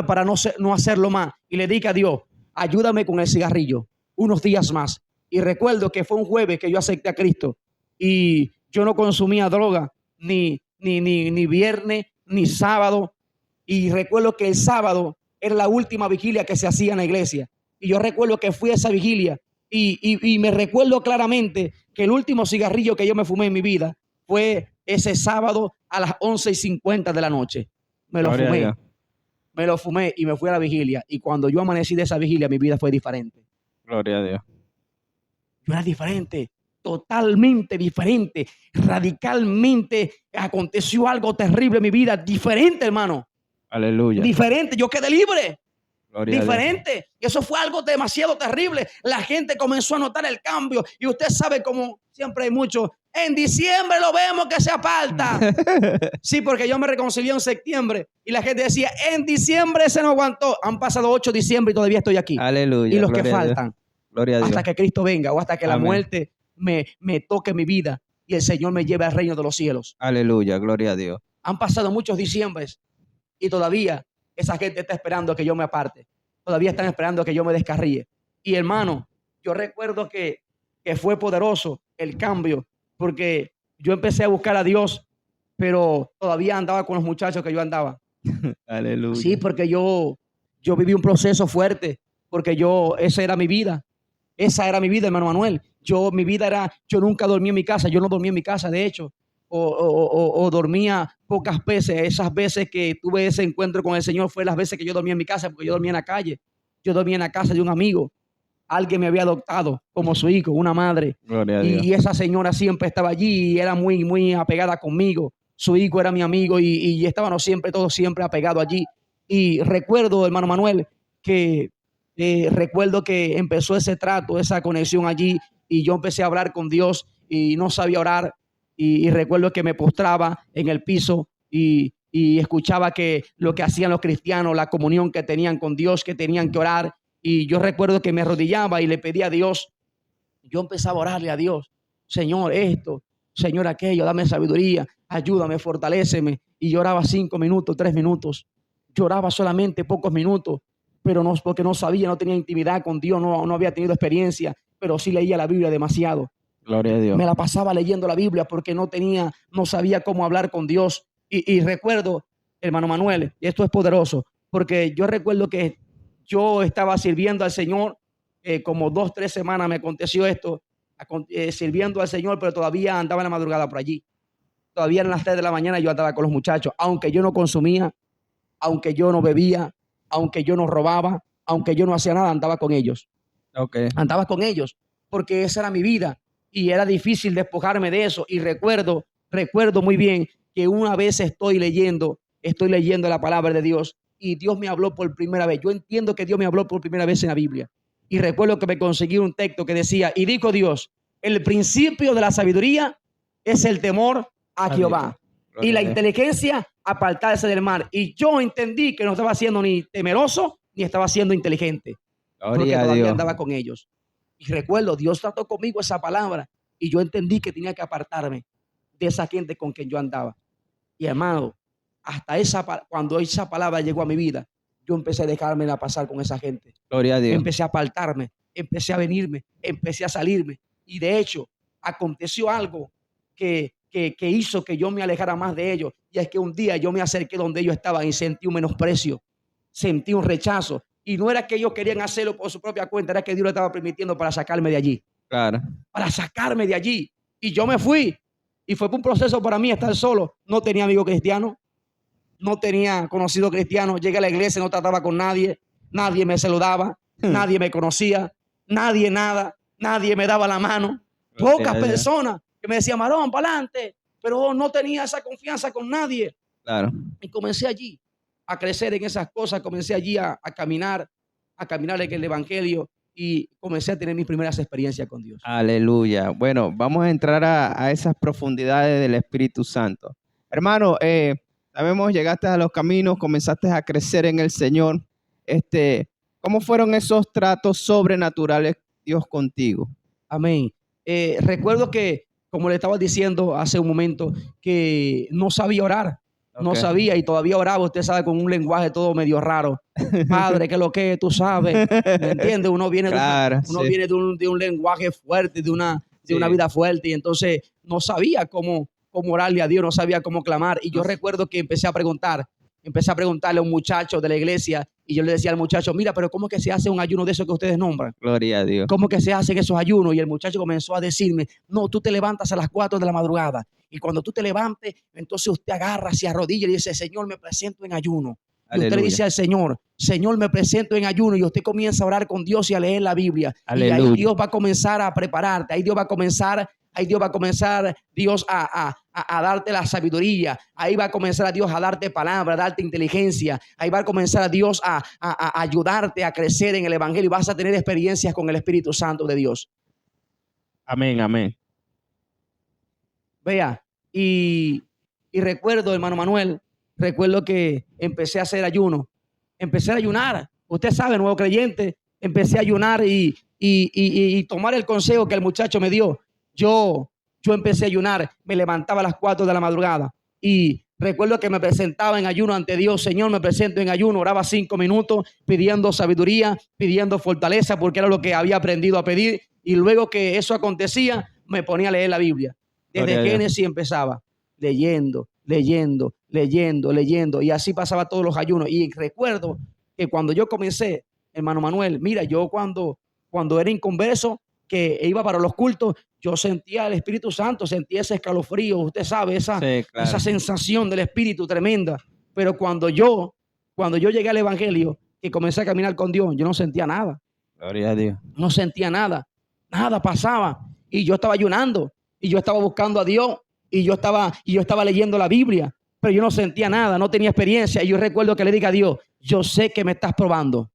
para no hacerlo más. Y le dije a Dios, ayúdame con el cigarrillo unos días más. Y recuerdo que fue un jueves que yo acepté a Cristo y yo no consumía droga ni viernes ni sábado. Y recuerdo que el sábado era la última vigilia que se hacía en la iglesia. Y yo recuerdo que fui a esa vigilia y me recuerdo claramente que el último cigarrillo que yo me fumé en mi vida fue ese sábado a las 11:50 de la noche. Me lo Gloria a fumé. Dios. Me lo fumé y me fui a la vigilia. Y cuando yo amanecí de esa vigilia, mi vida fue diferente. Gloria a Dios. Yo era diferente, totalmente diferente. Radicalmente aconteció algo terrible en mi vida. Diferente, hermano. Aleluya. Diferente. Yo quedé libre. Gloria a Dios. Diferente. Y eso fue algo demasiado terrible. La gente comenzó a notar el cambio. Y usted sabe, como siempre hay muchos, en diciembre lo vemos que se aparta. Sí, porque yo me reconcilié en septiembre y la gente decía, en diciembre se no aguantó. Han pasado 8 de diciembre y todavía estoy aquí. Aleluya. Y los que Gloria a Dios. faltan, Gloria a Dios. hasta que Cristo venga o hasta que la Amén. muerte me toque mi vida y el Señor me lleve al reino de los cielos. Aleluya. Gloria a Dios. Han pasado muchos diciembres y todavía esa gente está esperando que yo me aparte. Todavía están esperando que yo me descarríe. Y hermano, yo recuerdo que fue poderoso el cambio, porque yo empecé a buscar a Dios, pero todavía andaba con los muchachos que yo andaba. Aleluya. Sí, porque yo viví un proceso fuerte, porque esa era mi vida. Esa era mi vida, hermano Manuel. Yo nunca dormí en mi casa. Yo no dormí en mi casa, de hecho. O dormía pocas veces. Esas veces que tuve ese encuentro con el Señor fue las veces que yo dormía en mi casa, porque yo dormía en la calle. Yo dormía en la casa de un amigo. Alguien me había adoptado como su hijo, una madre. Gloria a Dios. Y esa señora siempre estaba allí y era muy, muy apegada conmigo. Su hijo era mi amigo y estábamos todos siempre apegados allí. Y recuerdo, hermano Manuel, que Recuerdo que empezó ese trato, esa conexión allí, y yo empecé a hablar con Dios y no sabía orar. Y recuerdo que me postraba en el piso y escuchaba que lo que hacían los cristianos, la comunión que tenían con Dios, que tenían que orar. Y yo recuerdo que me arrodillaba y le pedía a Dios. Yo empezaba a orarle a Dios: Señor, esto, Señor, aquello, dame sabiduría, ayúdame, fortaléceme. Y lloraba 5 minutos, 3 minutos. Lloraba solamente pocos minutos, pero no, porque no sabía, no tenía intimidad con Dios, no había tenido experiencia, pero sí leía la Biblia demasiado. Gloria a Dios. Me la pasaba leyendo la Biblia porque no sabía cómo hablar con Dios. Y recuerdo, hermano Manuel, y esto es poderoso, porque yo recuerdo que yo estaba sirviendo al Señor, como 2, 3 semanas me aconteció esto, sirviendo al Señor, pero todavía andaba en la madrugada por allí. Todavía en las 3 de la mañana yo andaba con los muchachos, aunque yo no consumía, aunque yo no bebía, aunque yo no robaba, aunque yo no hacía nada, andaba con ellos. Okay. Andaba con ellos porque esa era mi vida y era difícil despojarme de eso. Y recuerdo muy bien que una vez estoy leyendo la palabra de Dios y Dios me habló por primera vez. Yo entiendo que Dios me habló por primera vez en la Biblia. Y recuerdo que me conseguí un texto que decía: y dijo Dios, el principio de la sabiduría es el temor a Jehová, y la inteligencia apartarse del mal. Y yo entendí que no estaba siendo ni temeroso ni estaba siendo inteligente, porque todavía andaba con ellos. Y recuerdo, Dios trató conmigo esa palabra y yo entendí que tenía que apartarme de esa gente con quien yo andaba. Y hermano, cuando esa palabra llegó a mi vida, yo empecé a dejarme pasar con esa gente. Gloria a Dios. Empecé a apartarme, empecé a venirme, empecé a salirme. Y de hecho, aconteció algo que hizo que yo me alejara más de ellos. Y es que un día yo me acerqué donde ellos estaban y sentí un menosprecio, sentí un rechazo. Y no era que ellos querían hacerlo por su propia cuenta, era que Dios lo estaba permitiendo para sacarme de allí. Claro. Para sacarme de allí. Y yo me fui. Y fue un proceso para mí estar solo. No tenía amigos cristianos, no tenía conocido cristiano. Llegué a la iglesia, no trataba con nadie. Nadie me saludaba, nadie me conocía, nadie nada, nadie me daba la mano. Pocas personas que me decían: Marón, para adelante. Pero no tenía esa confianza con nadie. Claro. Y comencé allí a crecer en esas cosas. Comencé allí a caminar en el evangelio y comencé a tener mis primeras experiencias con Dios. Aleluya. Bueno, vamos a entrar a esas profundidades del Espíritu Santo. Hermano, sabemos, llegaste a los caminos, comenzaste a crecer en el Señor. ¿Cómo fueron esos tratos sobrenaturales Dios contigo? Amén. Recuerdo que, como le estaba diciendo hace un momento, que no sabía orar. No sabía y todavía oraba, usted sabe, con un lenguaje todo medio raro. Padre, que lo que tú sabes, ¿me entiendes? Uno viene, viene de un lenguaje fuerte, de una vida fuerte, y entonces no sabía cómo orarle a Dios, no sabía cómo clamar. Y yo recuerdo que empecé a preguntarle a un muchacho de la iglesia, y yo le decía al muchacho: mira, pero ¿cómo que se hace un ayuno de esos que ustedes nombran? Gloria a Dios. ¿Cómo que se hacen esos ayunos? Y el muchacho comenzó a decirme: no, tú te levantas a las 4 de la madrugada, y cuando tú te levantes, entonces usted agarra, se arrodilla y dice: Señor, me presento en ayuno. Y usted le dice al Señor: Señor, me presento en ayuno, y usted comienza a orar con Dios y a leer la Biblia. Aleluya. Y ahí Dios va a comenzar a prepararte, ahí Dios va a comenzar Dios a darte la sabiduría. Ahí va a comenzar a Dios a darte palabra, a darte inteligencia. Ahí va a comenzar a Dios a ayudarte a crecer en el evangelio, y vas a tener experiencias con el Espíritu Santo de Dios. Amén, amén. Vea, y recuerdo, hermano Manuel, recuerdo que empecé a hacer ayuno. Empecé a ayunar. Usted sabe, nuevo creyente, empecé a ayunar y tomar el consejo que el muchacho me dio. Yo empecé a ayunar, me levantaba a las 4 de la madrugada y recuerdo que me presentaba en ayuno ante Dios. Señor, me presento en ayuno, oraba 5 minutos pidiendo sabiduría, pidiendo fortaleza, porque era lo que había aprendido a pedir. Y luego que eso acontecía, me ponía a leer la Biblia. Desde Génesis empezaba leyendo, y así pasaba todos los ayunos. Y recuerdo que cuando yo comencé, hermano Manuel, mira, yo cuando era inconverso, que iba para los cultos, yo sentía el Espíritu Santo, sentía ese escalofrío, usted sabe, esa sensación del Espíritu tremenda. Pero cuando yo llegué al evangelio y comencé a caminar con Dios, yo no sentía nada. Gloria a Dios. No sentía nada, nada pasaba. Y yo estaba ayunando, y yo estaba buscando a Dios, y yo estaba leyendo la Biblia, pero yo no sentía nada, no tenía experiencia. Y yo recuerdo que le dije a Dios: yo sé que me estás probando.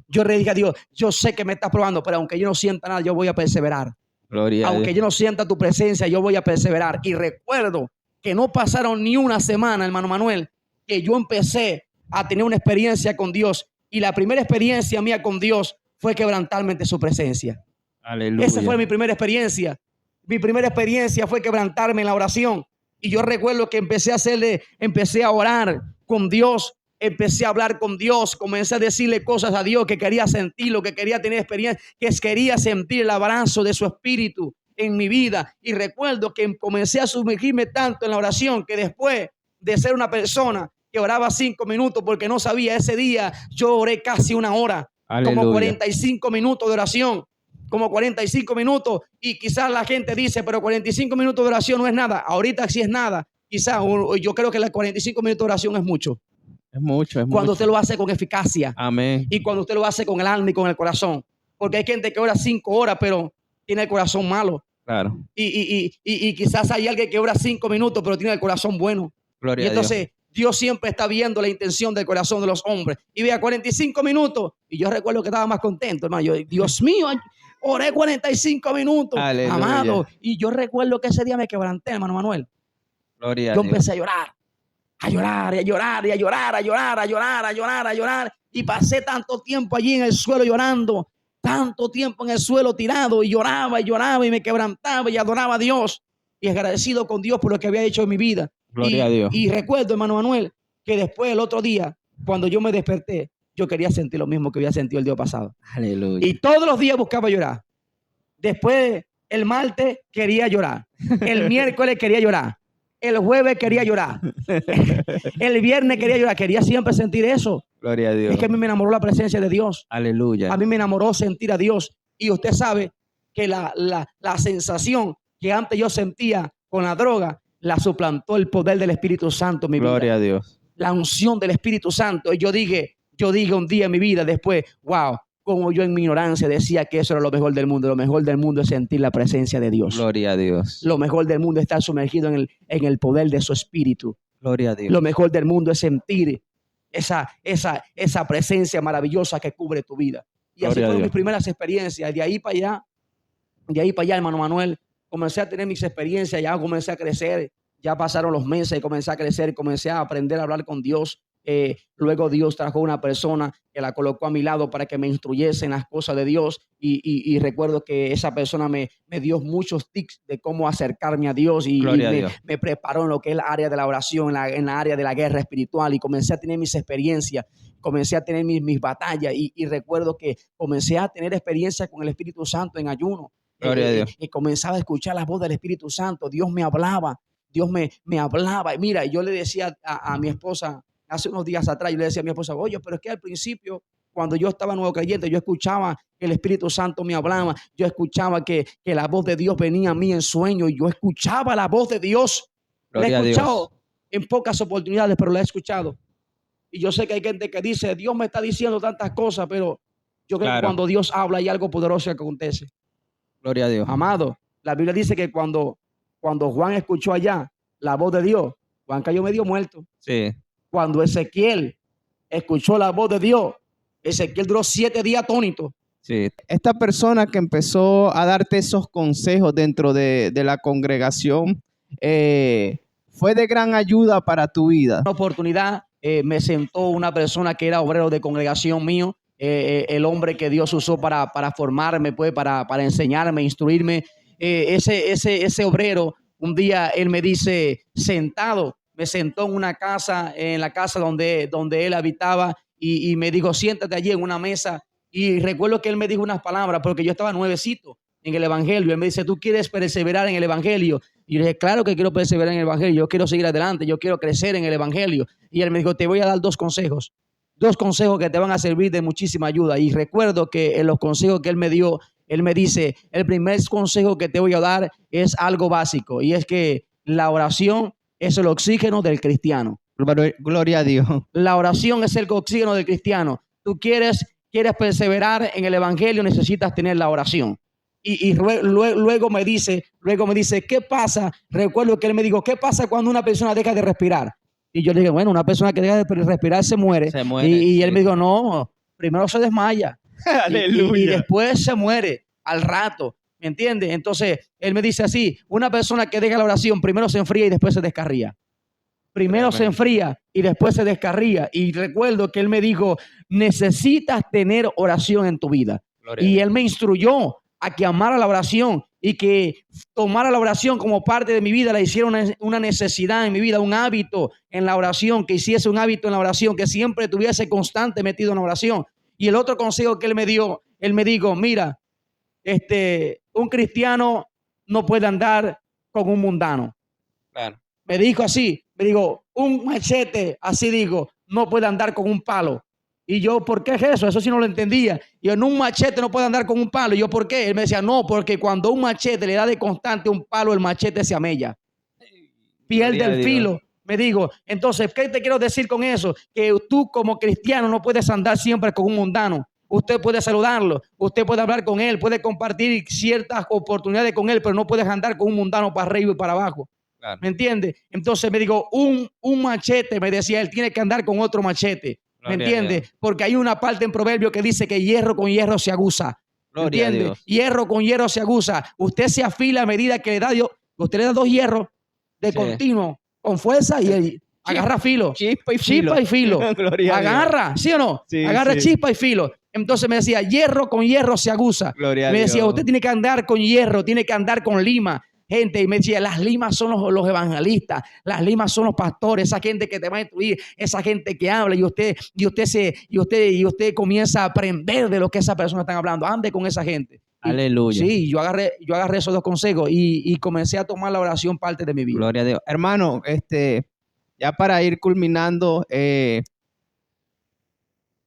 Yo le dije a Dios, yo sé que me estás probando, pero aunque yo no sienta nada, yo voy a perseverar. Gloria a Aunque Dios. yo no sienta tu presencia, yo voy a perseverar. Y recuerdo que no pasaron ni una semana, hermano Manuel, que yo empecé a tener una experiencia con Dios. Y la primera experiencia mía con Dios fue quebrantarme ante su presencia. Aleluya. Esa fue mi primera experiencia. Mi primera experiencia fue quebrantarme en la oración. Y yo recuerdo que empecé a orar con Dios, empecé a hablar con Dios, comencé a decirle cosas a Dios que quería sentirlo, que quería tener experiencia, que quería sentir el abrazo de su espíritu en mi vida. Y recuerdo que comencé a sumergirme tanto en la oración que después de ser una persona que oraba 5 minutos porque no sabía, ese día yo oré casi 1 hora, Aleluya. como 45 minutos de oración. Como 45 minutos, y quizás la gente dice, pero 45 minutos de oración no es nada. Ahorita sí es nada. Quizás yo creo que los 45 minutos de oración es mucho. Es mucho, es Cuando mucho. usted lo hace con eficacia. Amén. Y cuando usted lo hace con el alma y con el corazón. Porque hay gente que ora 5 horas, pero tiene el corazón malo. Claro. Y quizás hay alguien que ora 5 minutos, pero tiene el corazón bueno. Gloria Y a Dios. entonces Dios siempre está viendo la intención del corazón de los hombres. Y vea, 45 minutos. Y yo recuerdo que estaba más contento, hermano. Yo, Dios mío, oré 45 minutos, Aleluya. amado. Y yo recuerdo que ese día me quebranté, hermano Manuel. Gloria a Yo Dios. empecé a llorar, a llorar, y a llorar, y a llorar, a llorar, a llorar, a llorar, a llorar. Y pasé tanto tiempo allí en el suelo llorando, tanto tiempo en el suelo tirado, y lloraba, y me quebrantaba, y adoraba a Dios. Y agradecido con Dios por lo que había hecho en mi vida. Gloria a Dios. Y recuerdo, hermano Manuel, que después el otro día, cuando yo me desperté, yo quería sentir lo mismo que había sentido el día pasado. Aleluya. Y todos los días buscaba llorar. Después, el martes quería llorar. El miércoles quería llorar. El jueves quería llorar. El viernes quería llorar. Quería siempre sentir eso. Gloria a Dios. Es que a mí me enamoró la presencia de Dios. Aleluya. A mí me enamoró sentir a Dios. Y usted sabe que la sensación que antes yo sentía con la droga, la suplantó el poder del Espíritu Santo en mi vida. Gloria a Dios. La unción del Espíritu Santo. Y yo dije un día en mi vida después, wow, como yo en mi ignorancia decía que eso era lo mejor del mundo. Lo mejor del mundo es sentir la presencia de Dios. Gloria a Dios. Lo mejor del mundo es estar sumergido en el poder de su Espíritu. Gloria a Dios. Lo mejor del mundo es sentir esa presencia maravillosa que cubre tu vida. Y así Gloria a fueron Dios. mis primeras experiencias. De ahí para allá, hermano Manuel, comencé a tener mis experiencias, ya comencé a crecer, ya pasaron los meses, comencé a crecer, comencé a aprender a hablar con Dios. Luego Dios trajo una persona que la colocó a mi lado para que me instruyese en las cosas de Dios y recuerdo que esa persona me dio muchos tips de cómo acercarme a Dios y Gloria a Dios. me preparó en lo que es el área de la oración, en la área de la guerra espiritual y comencé a tener mis experiencias, comencé a tener mis batallas y recuerdo que comencé a tener experiencia con el Espíritu Santo en ayuno. Gloria a Dios. Y comenzaba a escuchar la voz del Espíritu Santo. Dios me hablaba, Dios me hablaba. Y mira, yo le decía a mi esposa hace unos días atrás, yo le decía a mi esposa, oye, pero es que al principio, cuando yo estaba nuevo creyente, yo escuchaba que el Espíritu Santo me hablaba, yo escuchaba que la voz de Dios venía a mí en sueño, y yo escuchaba la voz de Dios. La he Gloria a Dios. escuchado en pocas oportunidades, pero la he escuchado. Y yo sé que hay gente que dice, Dios me está diciendo tantas cosas, pero yo creo que Claro. cuando Dios habla hay algo poderoso que acontece. Gloria a Dios. Amado, la Biblia dice que cuando Juan escuchó allá la voz de Dios, Juan cayó medio muerto. Sí. Cuando Ezequiel escuchó la voz de Dios, Ezequiel duró 7 días atónito. Sí. Esta persona que empezó a darte esos consejos dentro de la congregación fue de gran ayuda para tu vida. Una oportunidad me sentó una persona que era obrero de congregación mío, el hombre que Dios usó para formarme, pues, para enseñarme, instruirme. Ese obrero, un día él me dice, sentado, me sentó en una casa, en la casa donde él habitaba y me dijo, siéntate allí en una mesa. Y recuerdo que él me dijo unas palabras porque yo estaba nuevecito en el evangelio. Él me dice, ¿tú quieres perseverar en el evangelio? Y yo le dije, claro que quiero perseverar en el evangelio. Yo quiero seguir adelante. Yo quiero crecer en el evangelio. Y él me dijo, te voy a dar 2 consejos. 2 consejos que te van a servir de muchísima ayuda. Y recuerdo que en los consejos que él me dio, él me dice, el primer consejo que te voy a dar es algo básico. Y es que la oración es el oxígeno del cristiano. Gloria a Dios. La oración es el oxígeno del cristiano. Tú quieres perseverar en el evangelio, necesitas tener la oración. Y luego me dice, ¿qué pasa? Recuerdo que él me dijo, ¿qué pasa cuando una persona deja de respirar? Y yo le dije, bueno, una persona que deja de respirar se muere. Se muere, Y él sí. me dijo, no, primero se desmaya y después se muere al rato, ¿me entiendes? Entonces, él me dice así, una persona que deja la oración, primero se enfría y después se descarría. Primero se enfría y después se descarría. Y recuerdo que él me dijo, necesitas tener oración en tu vida. Y él me instruyó a que amara la oración y que tomara la oración como parte de mi vida, la hiciera una necesidad en mi vida, un hábito en la oración, que hiciese un hábito en la oración, que siempre estuviese constante metido en la oración. Y el otro consejo que él me dio, él me dijo, mira, un cristiano no puede andar con un mundano. Claro. Me dijo así, me dijo, un machete, así digo, no puede andar con un palo. Y yo, ¿por qué es eso? Eso sí no lo entendía. Y en un machete no puede andar con un palo. Y yo, ¿por qué? Él me decía, no, porque cuando un machete le da de constante un palo, el machete se amella. Pierde el filo. Me digo, entonces, ¿qué te quiero decir con eso? Que tú como cristiano no puedes andar siempre con un mundano. Usted puede saludarlo, usted puede hablar con él, puede compartir ciertas oportunidades con él, pero no puedes andar con un mundano para arriba y para abajo. Claro. ¿Me entiende? Entonces me digo, un machete, me decía él, tiene que andar con otro machete. ¿Me entiende? Porque hay una parte en Proverbio que dice que hierro con hierro se aguza. ¿Me entiende? Hierro con hierro se aguza. Usted se afila a medida que le da Dios. Usted le da 2 hierros de continuo, con fuerza y agarra filo. Chispa y filo. Agarra, ¿sí o no? Sí, agarra sí. Chispa y filo. Entonces me decía, hierro con hierro se aguza. Me decía, usted tiene que andar con hierro, tiene que andar con lima. Gente, y me decía, las limas son los evangelistas, las limas son los pastores, esa gente que te va a instruir, esa gente que habla y usted comienza a aprender de lo que esa persona está hablando. Ande con esa gente. Aleluya. Sí, yo agarré esos 2 consejos y comencé a tomar la oración parte de mi vida. Gloria a Dios. Hermano, ya para ir culminando,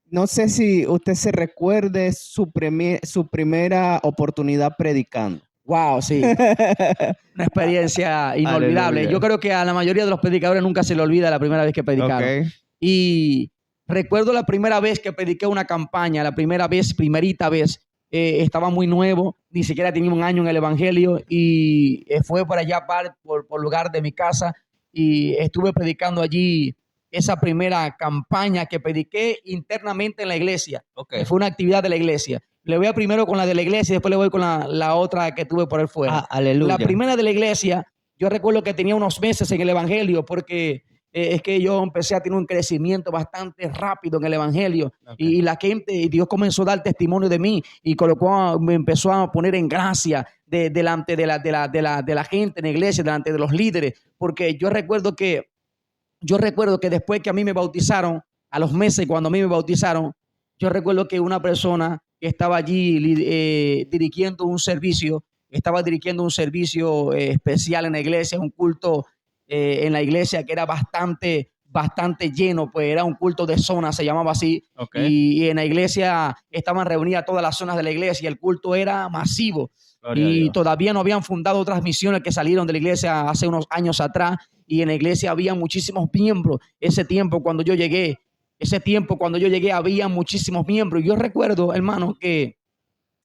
no sé si usted se recuerde su primera oportunidad predicando. Wow, sí. Una experiencia inolvidable. Aleluya. Yo creo que a la mayoría de los predicadores nunca se le olvida la primera vez que predicaron. Okay. Y recuerdo la primera vez que prediqué una campaña, primerita vez, estaba muy nuevo, ni siquiera tenía 1 año en el evangelio y fue por allá por lugar de mi casa y estuve predicando allí esa primera campaña que prediqué internamente en la iglesia. Okay. Fue una actividad de la iglesia. Le voy a primero con la de la iglesia y después le voy con la otra que tuve por ahí fuera. Aleluya. La primera de la iglesia, yo recuerdo que tenía unos meses en el evangelio porque es que yo empecé a tener un crecimiento bastante rápido en el evangelio. Okay. Y la gente, y Dios comenzó a dar testimonio de mí y me empezó a poner en gracia delante de la gente en la iglesia, delante de los líderes, porque yo recuerdo que después que a mí me bautizaron, a los meses cuando a mí me bautizaron, yo recuerdo que una persona que estaba allí dirigiendo un servicio especial en la iglesia, un culto en la iglesia que era bastante lleno, pues era un culto de zona, se llamaba así. Okay. Y en la iglesia estaban reunidas todas las zonas de la iglesia, el culto era masivo. Gloria y todavía no habían fundado otras misiones que salieron de la iglesia hace unos años atrás, y en la iglesia había muchísimos miembros. Ese tiempo cuando yo llegué había muchísimos miembros. Yo recuerdo, hermano, que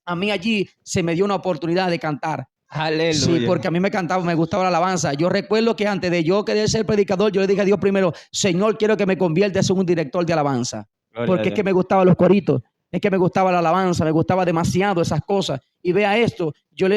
a mí allí se me dio una oportunidad de cantar. Aleluya. Sí, porque a mí me gustaba la alabanza. Yo recuerdo que antes de yo querer ser predicador, yo le dije a Dios primero, Señor, quiero que me conviertas en un director de alabanza. Gloria porque es que me gustaban los coritos, es que me gustaba la alabanza, me gustaba demasiado esas cosas. Y vea esto, yo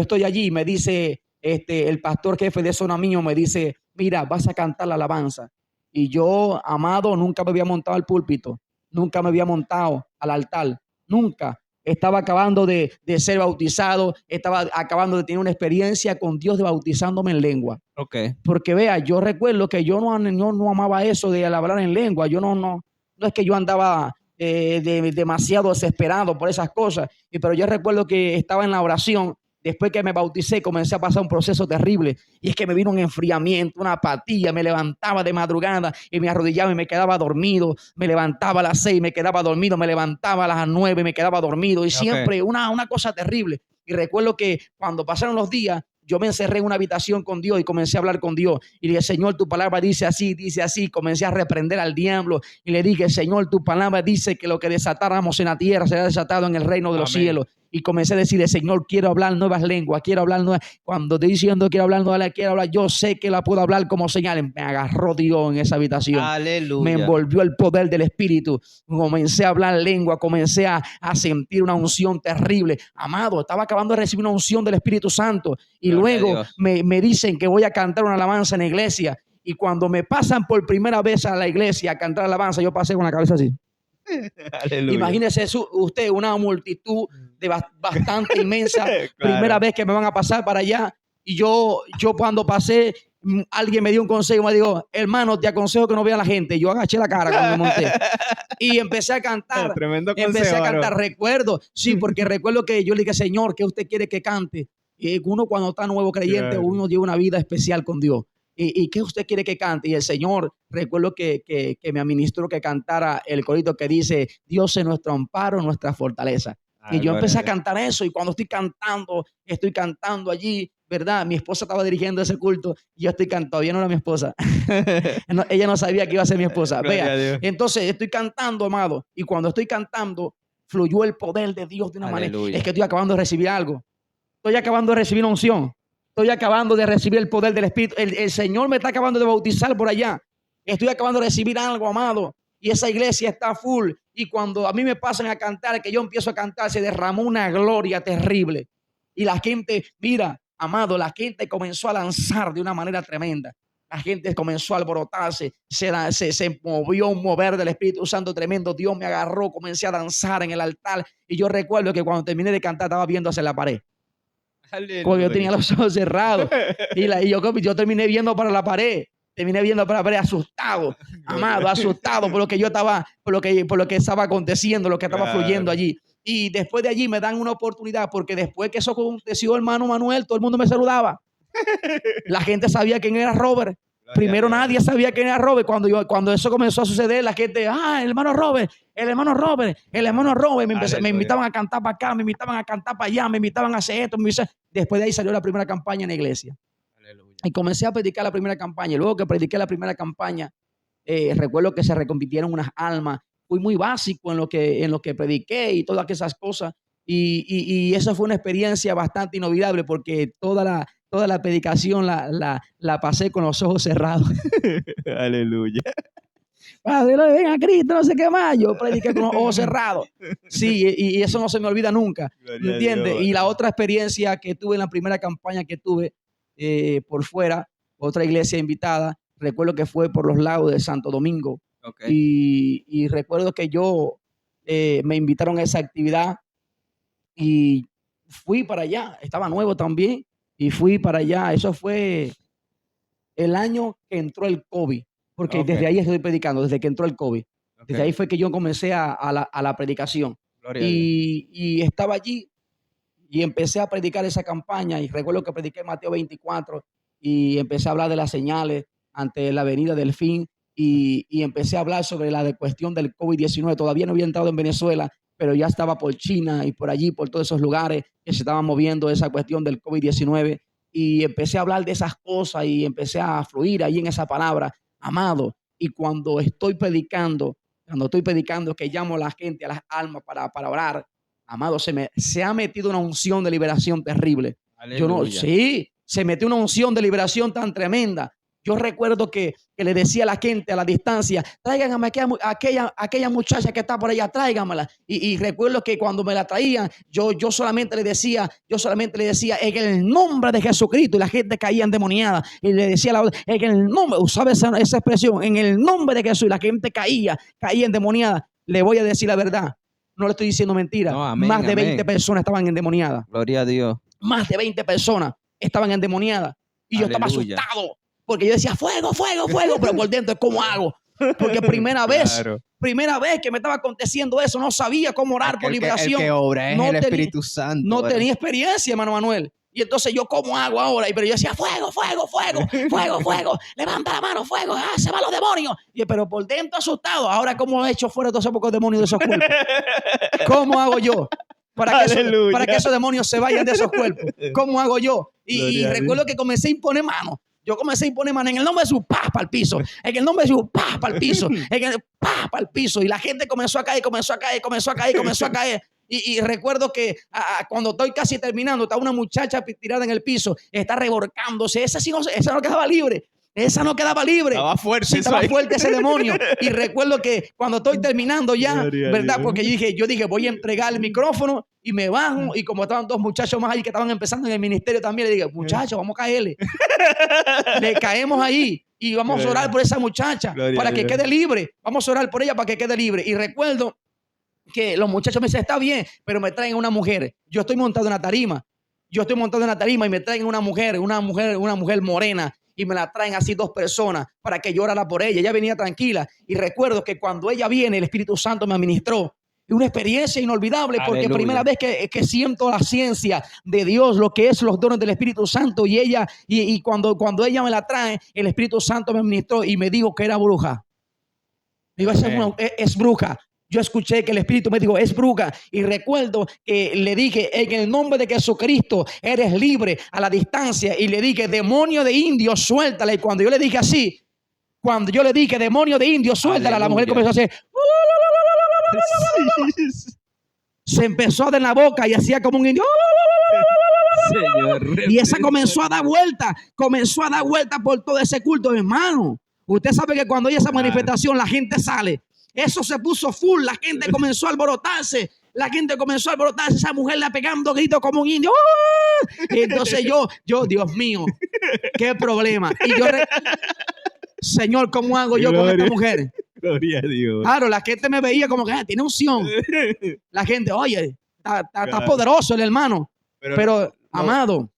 estoy allí y me dice el pastor jefe de zona mío, me dice, mira, vas a cantar la alabanza. Y yo, amado, nunca me había montado al púlpito, nunca me había montado al altar, nunca. Estaba acabando de ser bautizado, estaba acabando de tener una experiencia con Dios de bautizándome en lengua. Okay. Porque vea, yo recuerdo que yo no amaba eso de hablar en lengua. Yo no es que yo andaba demasiado desesperado por esas cosas, pero yo recuerdo que estaba en la oración. Después que me bauticé, comencé a pasar un proceso terrible. Y es que me vino un enfriamiento, una apatía. Me levantaba de madrugada y me arrodillaba y me quedaba dormido. Me levantaba a las 6 y me quedaba dormido. Me levantaba a las 9 y me quedaba dormido. Y siempre una cosa terrible. Y recuerdo que cuando pasaron los días, yo me encerré en una habitación con Dios y comencé a hablar con Dios. Y le dije, Señor, tu palabra dice así, dice así. Comencé a reprender al diablo. Y le dije, Señor, tu palabra dice que lo que desatáramos en la tierra será desatado en el reino de los cielos. y comencé a decirle, Señor, quiero hablar nuevas lenguas, quiero hablar nuevas. Cuando estoy diciendo quiero hablar nuevas, quiero hablar, yo sé que la puedo hablar como señales. Me agarró Dios en esa habitación. Aleluya. Me envolvió el poder del Espíritu. Comencé a hablar lengua, comencé a sentir una unción terrible. Amado, estaba acabando de recibir una unción del Espíritu Santo. Y Gloria a luego Dios. me dicen que voy a cantar una alabanza en la iglesia. Y cuando me pasan por primera vez a la iglesia a cantar alabanza, yo pasé con la cabeza así. Aleluya. Imagínese usted una multitud de bastante inmensa. Claro. Primera vez que me van a pasar para allá. Y yo cuando pasé, alguien me dio un consejo, me dijo, hermano, te aconsejo que no vea a la gente. Yo agaché la cara cuando me monté y empecé a cantar. Tremendo consejo, Empecé a cantar, varón. recuerdo, sí, porque recuerdo que yo le dije, Señor, ¿qué usted quiere que cante? Y uno cuando está nuevo creyente, Claro. uno lleva una vida especial con Dios. ¿Y qué usted quiere que cante? Y el Señor, recuerdo que me administró que cantara el corito que dice, Dios es nuestro amparo, nuestra fortaleza. Y yo empecé a cantar eso, y cuando estoy cantando allí, ¿verdad? Mi esposa estaba dirigiendo ese culto, y yo estoy cantando, todavía no era mi esposa. No, ella no sabía que iba a ser mi esposa. Gloria a Vea, Dios. entonces estoy cantando, amado, y cuando estoy cantando, fluyó el poder de Dios de una manera. Aleluya. Es que estoy acabando de recibir algo. Estoy acabando de recibir una unción. Estoy acabando de recibir el poder del Espíritu. El Señor me está acabando de bautizar por allá. Estoy acabando de recibir algo, amado. Y esa iglesia está full. Y cuando a mí me pasan a cantar, que yo empiezo a cantar, se derramó una gloria terrible. Y la gente, mira, amado, la gente comenzó a lanzar de una manera tremenda. La gente comenzó a alborotarse, se movió un mover del Espíritu Santo tremendo. Dios me agarró, comencé a danzar en el altar. Y yo recuerdo que cuando terminé de cantar estaba viendo hacia la pared. Porque yo tenía los ojos cerrados. Y yo terminé viendo para la pared. Terminé viendo para la pared asustado, amado, asustado por lo que yo estaba, por lo que estaba aconteciendo, lo que estaba fluyendo allí. Y después de allí me dan una oportunidad, porque después que eso aconteció, hermano Manuel, todo el mundo me saludaba. La gente sabía quién era Robert. Primero nadie sabía quién era Robert. Cuando eso comenzó a suceder, la gente, el hermano Robert, el hermano Robert, el hermano Robert. Me invitaban a cantar para acá, me invitaban a cantar para allá, me invitaban a hacer esto. Después de ahí salió la primera campaña en la iglesia. Aleluya. Y comencé a predicar la primera campaña. Luego que prediqué la primera campaña, recuerdo que se recompitieron unas almas. Fui muy básico en lo que prediqué y todas esas cosas. Y esa fue una experiencia bastante inolvidable, porque toda la predicación la pasé con los ojos cerrados. Aleluya. Padre, ven a Cristo, no sé qué más. Yo prediqué con los ojos cerrados. Sí, y eso no se me olvida nunca. ¿Me entiendes? Y la otra experiencia que tuve en la primera campaña que tuve por fuera, otra iglesia invitada, recuerdo que fue por los lados de Santo Domingo. Okay. Y recuerdo que me invitaron a esa actividad y fui para allá. Estaba nuevo también y fui para allá. Eso fue el año que entró el COVID, porque desde ahí estoy predicando, desde que entró el COVID. Desde ahí fue que yo comencé a la predicación. Y estaba allí y empecé a predicar esa campaña, y recuerdo que prediqué Mateo 24 y empecé a hablar de las señales ante la venida del fin, y empecé a hablar sobre la cuestión del COVID-19. Todavía no había entrado en Venezuela, pero ya estaba por China y por allí, por todos esos lugares que se estaban moviendo esa cuestión del COVID-19, y empecé a hablar de esas cosas y empecé a fluir ahí en esa palabra, amado. Y cuando estoy predicando, que llamo a la gente, a las almas para orar, amado, se ha metido una unción de liberación terrible. Sí, se metió una unción de liberación tan tremenda. Yo recuerdo que le decía a la gente a la distancia, tráiganme aquella muchacha que está por allá, tráiganmela. Y recuerdo que cuando me la traían, yo solamente le decía, en el nombre de Jesucristo, y la gente caía endemoniada. Y le decía en el nombre, usaba esa expresión, en el nombre de Jesús, y la gente caía endemoniada. Le voy a decir la verdad. No le estoy diciendo mentira. No, amén, más de 20 amén. personas estaban endemoniadas. Gloria a Dios. Más de 20 personas estaban endemoniadas. Y yo estaba Aleluya. asustado, porque yo decía, fuego, fuego, fuego. Pero por dentro, ¿cómo hago? Porque primera vez que me estaba aconteciendo eso, no sabía cómo orar por liberación. El que obra es el Espíritu Santo. No tenía experiencia, hermano Manuel. Y entonces yo, ¿cómo hago ahora? Pero yo decía, fuego, fuego, fuego, fuego, fuego. Levanta la mano, fuego. Se van los demonios. Pero por dentro asustado. Ahora, ¿cómo he hecho fuera todos esos pocos demonios de esos cuerpos? ¿Cómo hago yo para que esos demonios se vayan de esos cuerpos? ¿Cómo hago yo? Y recuerdo que comencé a imponer manos. Yo comencé a imponer manos en el nombre de su paz para el piso. En el nombre de su paz para el piso. En el paz para el piso. Y la gente comenzó a caer. Y recuerdo que cuando estoy casi terminando, está una muchacha tirada en el piso, está revolcándose. Esa no quedaba libre. Esa no quedaba libre. Estaba fuerte. Sí, estaba fuerte ese demonio. Y recuerdo que cuando estoy terminando ya, Gloria a ¿verdad? Dios. Porque yo dije, voy a entregar el micrófono y me bajo. Y como estaban dos muchachos más ahí que estaban empezando en el ministerio también, le dije, muchachos, vamos a caerle. Le caemos ahí y vamos a orar por esa muchacha Gloria para a que Dios. quede libre. Vamos a orar por ella para que quede libre. Y recuerdo que los muchachos me dicen, está bien, pero me traen una mujer. Yo estoy montado en la tarima. Y me traen una mujer morena. Y me la traen así dos personas para que yo orara por ella. Ella venía tranquila. Y recuerdo que cuando ella viene, el Espíritu Santo me administró. Es una experiencia inolvidable porque Aleluya. primera vez que siento la ciencia de Dios, lo que es los dones del Espíritu Santo. Y ella, y cuando ella me la trae, el Espíritu Santo me administró y me dijo que era bruja. Me dijo, es bruja. Yo escuché que el Espíritu me dijo, es bruja. Y recuerdo que le dije, en el nombre de Jesucristo, eres libre a la distancia. Y le dije, demonio de indio, suéltala. Y cuando yo le dije así, demonio de indio, suéltala, la mujer comenzó a hacer, se empezó a dar en la boca y hacía como un indio. Señor, Y esa comenzó a dar vuelta por todo ese culto, mi hermano. Usted sabe que cuando hay esa manifestación, la gente sale. Eso se puso full, la gente comenzó a alborotarse. Esa mujer le pegando gritos como un indio. Y entonces yo, Dios mío, qué problema. Y yo, Señor, ¿cómo hago yo con esta mujer? Gloria a Dios. Claro, la gente me veía como que tiene unción. La gente, oye, está poderoso el hermano. Pero amado,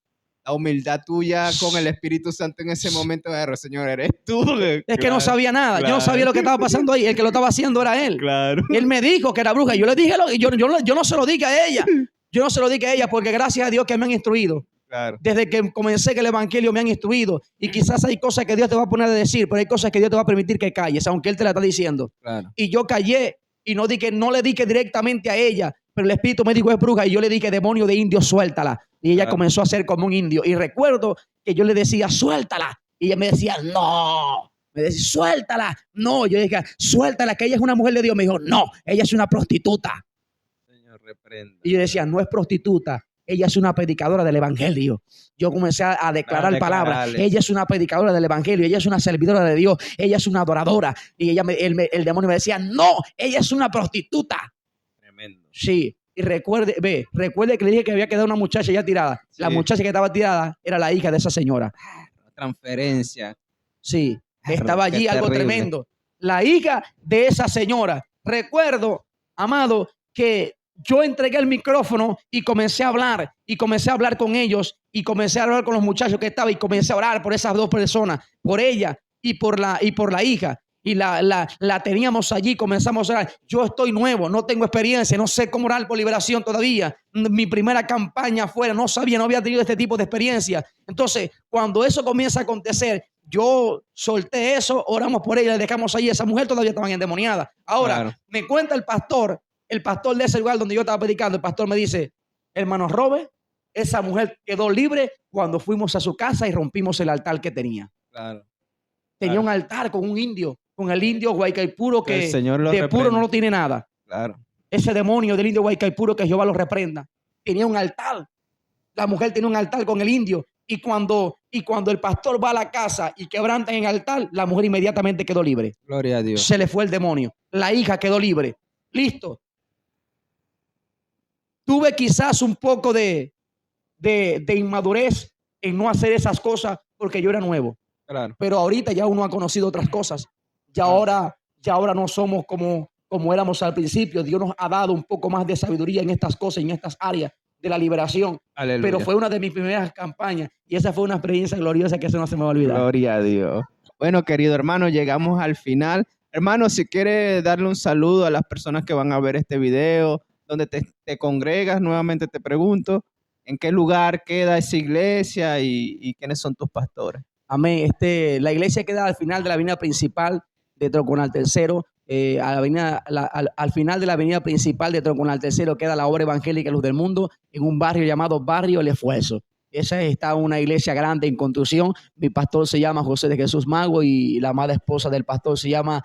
la humildad tuya con el Espíritu Santo en ese momento, Señor, eres tú. es que no sabía nada. Yo no sabía lo que estaba pasando ahí. El que lo estaba haciendo era él. Claro. Él me dijo que era bruja. Yo le dije, yo no se lo dije a ella. Yo no se lo dije a ella porque gracias a Dios que me han instruido. Claro. Desde que comencé que el evangelio me han instruido. Y quizás hay cosas que Dios te va a poner a decir, pero hay cosas que Dios te va a permitir que calles, aunque Él te la está diciendo. Claro. Y yo callé y no le dije directamente a ella, pero el Espíritu me dijo es bruja y yo le dije, demonio de indio, suéltala. Y ella comenzó a ser como un indio. Y recuerdo que yo le decía, suéltala. Y ella me decía, no. Me decía, suéltala. No, yo dije, suéltala, que ella es una mujer de Dios. Me dijo, no, ella es una prostituta. Señor, reprenda. Y yo decía, no es prostituta. Ella es una predicadora del evangelio. Yo comencé a declarar palabras. Ella es una predicadora del evangelio. Ella es una servidora de Dios. Ella es una adoradora. Y el demonio me decía, no, ella es una prostituta. Tremendo. Sí. Y recuerde que le dije que había quedado una muchacha ya tirada. Sí. La muchacha que estaba tirada era la hija de esa señora. Transferencia. Sí. Estaba allí algo tremendo. La hija de esa señora. Recuerdo, amado, que yo entregué el micrófono y comencé a hablar con ellos y comencé a hablar con los muchachos que estaban y comencé a orar por esas dos personas, por ella y por la hija. Y la teníamos allí, comenzamos a orar. Yo estoy nuevo, no tengo experiencia, no sé cómo orar por liberación todavía. Mi primera campaña afuera, no había tenido este tipo de experiencia. Entonces, cuando eso comienza a acontecer, yo solté eso, oramos por ella, le dejamos ahí. Esa mujer todavía estaba endemoniada. Ahora, me cuenta el pastor de ese lugar donde yo estaba predicando, el pastor me dice, hermano Robert, esa mujer quedó libre cuando fuimos a su casa y rompimos el altar que tenía. Claro. Tenía un altar con un indio, con el indio Guaycaipuro que de puro no lo tiene nada. Claro. Ese demonio del indio Guaycaipuro que Jehová lo reprenda. Tenía un altar. La mujer tenía un altar con el indio. Y cuando el pastor va a la casa y quebranta en el altar, la mujer inmediatamente quedó libre. Gloria a Dios. Se le fue el demonio. La hija quedó libre. Listo. Tuve quizás un poco de inmadurez en no hacer esas cosas porque yo era nuevo. Claro. Pero ahorita ya uno ha conocido otras cosas. Ya ahora no somos como éramos al principio. Dios nos ha dado un poco más de sabiduría en estas cosas, en estas áreas de la liberación. Aleluya. Pero fue una de mis primeras campañas y esa fue una experiencia gloriosa que eso no se me va a olvidar. Gloria a Dios. Bueno, querido hermano, llegamos al final. Hermano, si quiere darle un saludo a las personas que van a ver este video, donde te congregas, nuevamente te pregunto, ¿en qué lugar queda esa iglesia y quiénes son tus pastores? Amén. La iglesia queda al final de la avenida principal de Tronconal Tercero. Al final de la avenida principal de Tronconal Tercero queda la obra evangélica Luz del Mundo en un barrio llamado Barrio El Esfuerzo. Esa está una iglesia grande en construcción. Mi pastor se llama José de Jesús Mago y la amada esposa del pastor se llama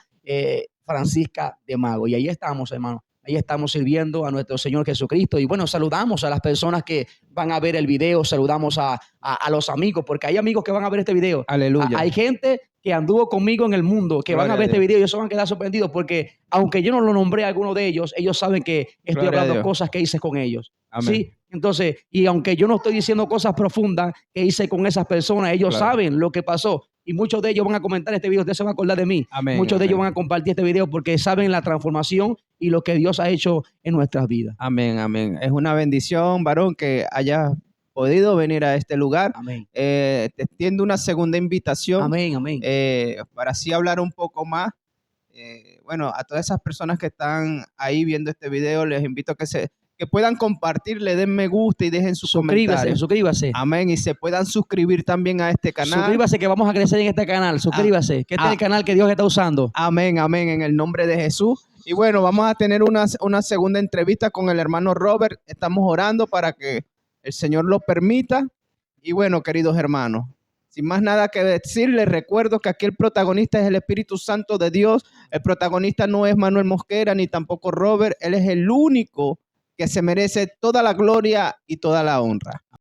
Francisca de Mago. Y ahí estamos, hermano. Ahí estamos sirviendo a nuestro Señor Jesucristo. Y bueno, saludamos a las personas que van a ver el video, saludamos a los amigos, porque hay amigos que van a ver este video. Aleluya. Hay gente que anduvo conmigo en el mundo, que van Gloria a ver a este Dios. video y ellos van a quedar sorprendidos, porque aunque yo no lo nombré a alguno de ellos, ellos saben que estoy Gloria a hablando Dios. cosas que hice con ellos. Amén. ¿Sí? Entonces, y aunque yo no estoy diciendo cosas profundas que hice con esas personas, ellos Claro. saben lo que pasó. Y muchos de ellos van a comentar este video, ustedes se van a acordar de mí. Amén, Muchos de ellos amén. van a compartir este video porque saben la transformación y lo que Dios ha hecho en nuestras vidas. Amén, amén. Es una bendición, varón, que hayas podido venir a este lugar. Amén. Te extiendo una segunda invitación Amén, amén. para así hablar un poco más. Bueno, a todas esas personas que están ahí viendo este video, les invito a que puedan compartir, le den me gusta y dejen sus comentarios. Suscríbase. Amén. Y se puedan suscribir también a este canal. Suscríbase que vamos a crecer en este canal. Suscríbase, que este es el canal que Dios está usando. Amén, amén, en el nombre de Jesús. Y bueno, vamos a tener una segunda entrevista con el hermano Robert. Estamos orando para que el Señor lo permita. Y bueno, queridos hermanos, sin más nada que decir, les recuerdo que aquí el protagonista es el Espíritu Santo de Dios. El protagonista no es Manuel Mosquera ni tampoco Robert. Él es el único que se merece toda la gloria y toda la honra.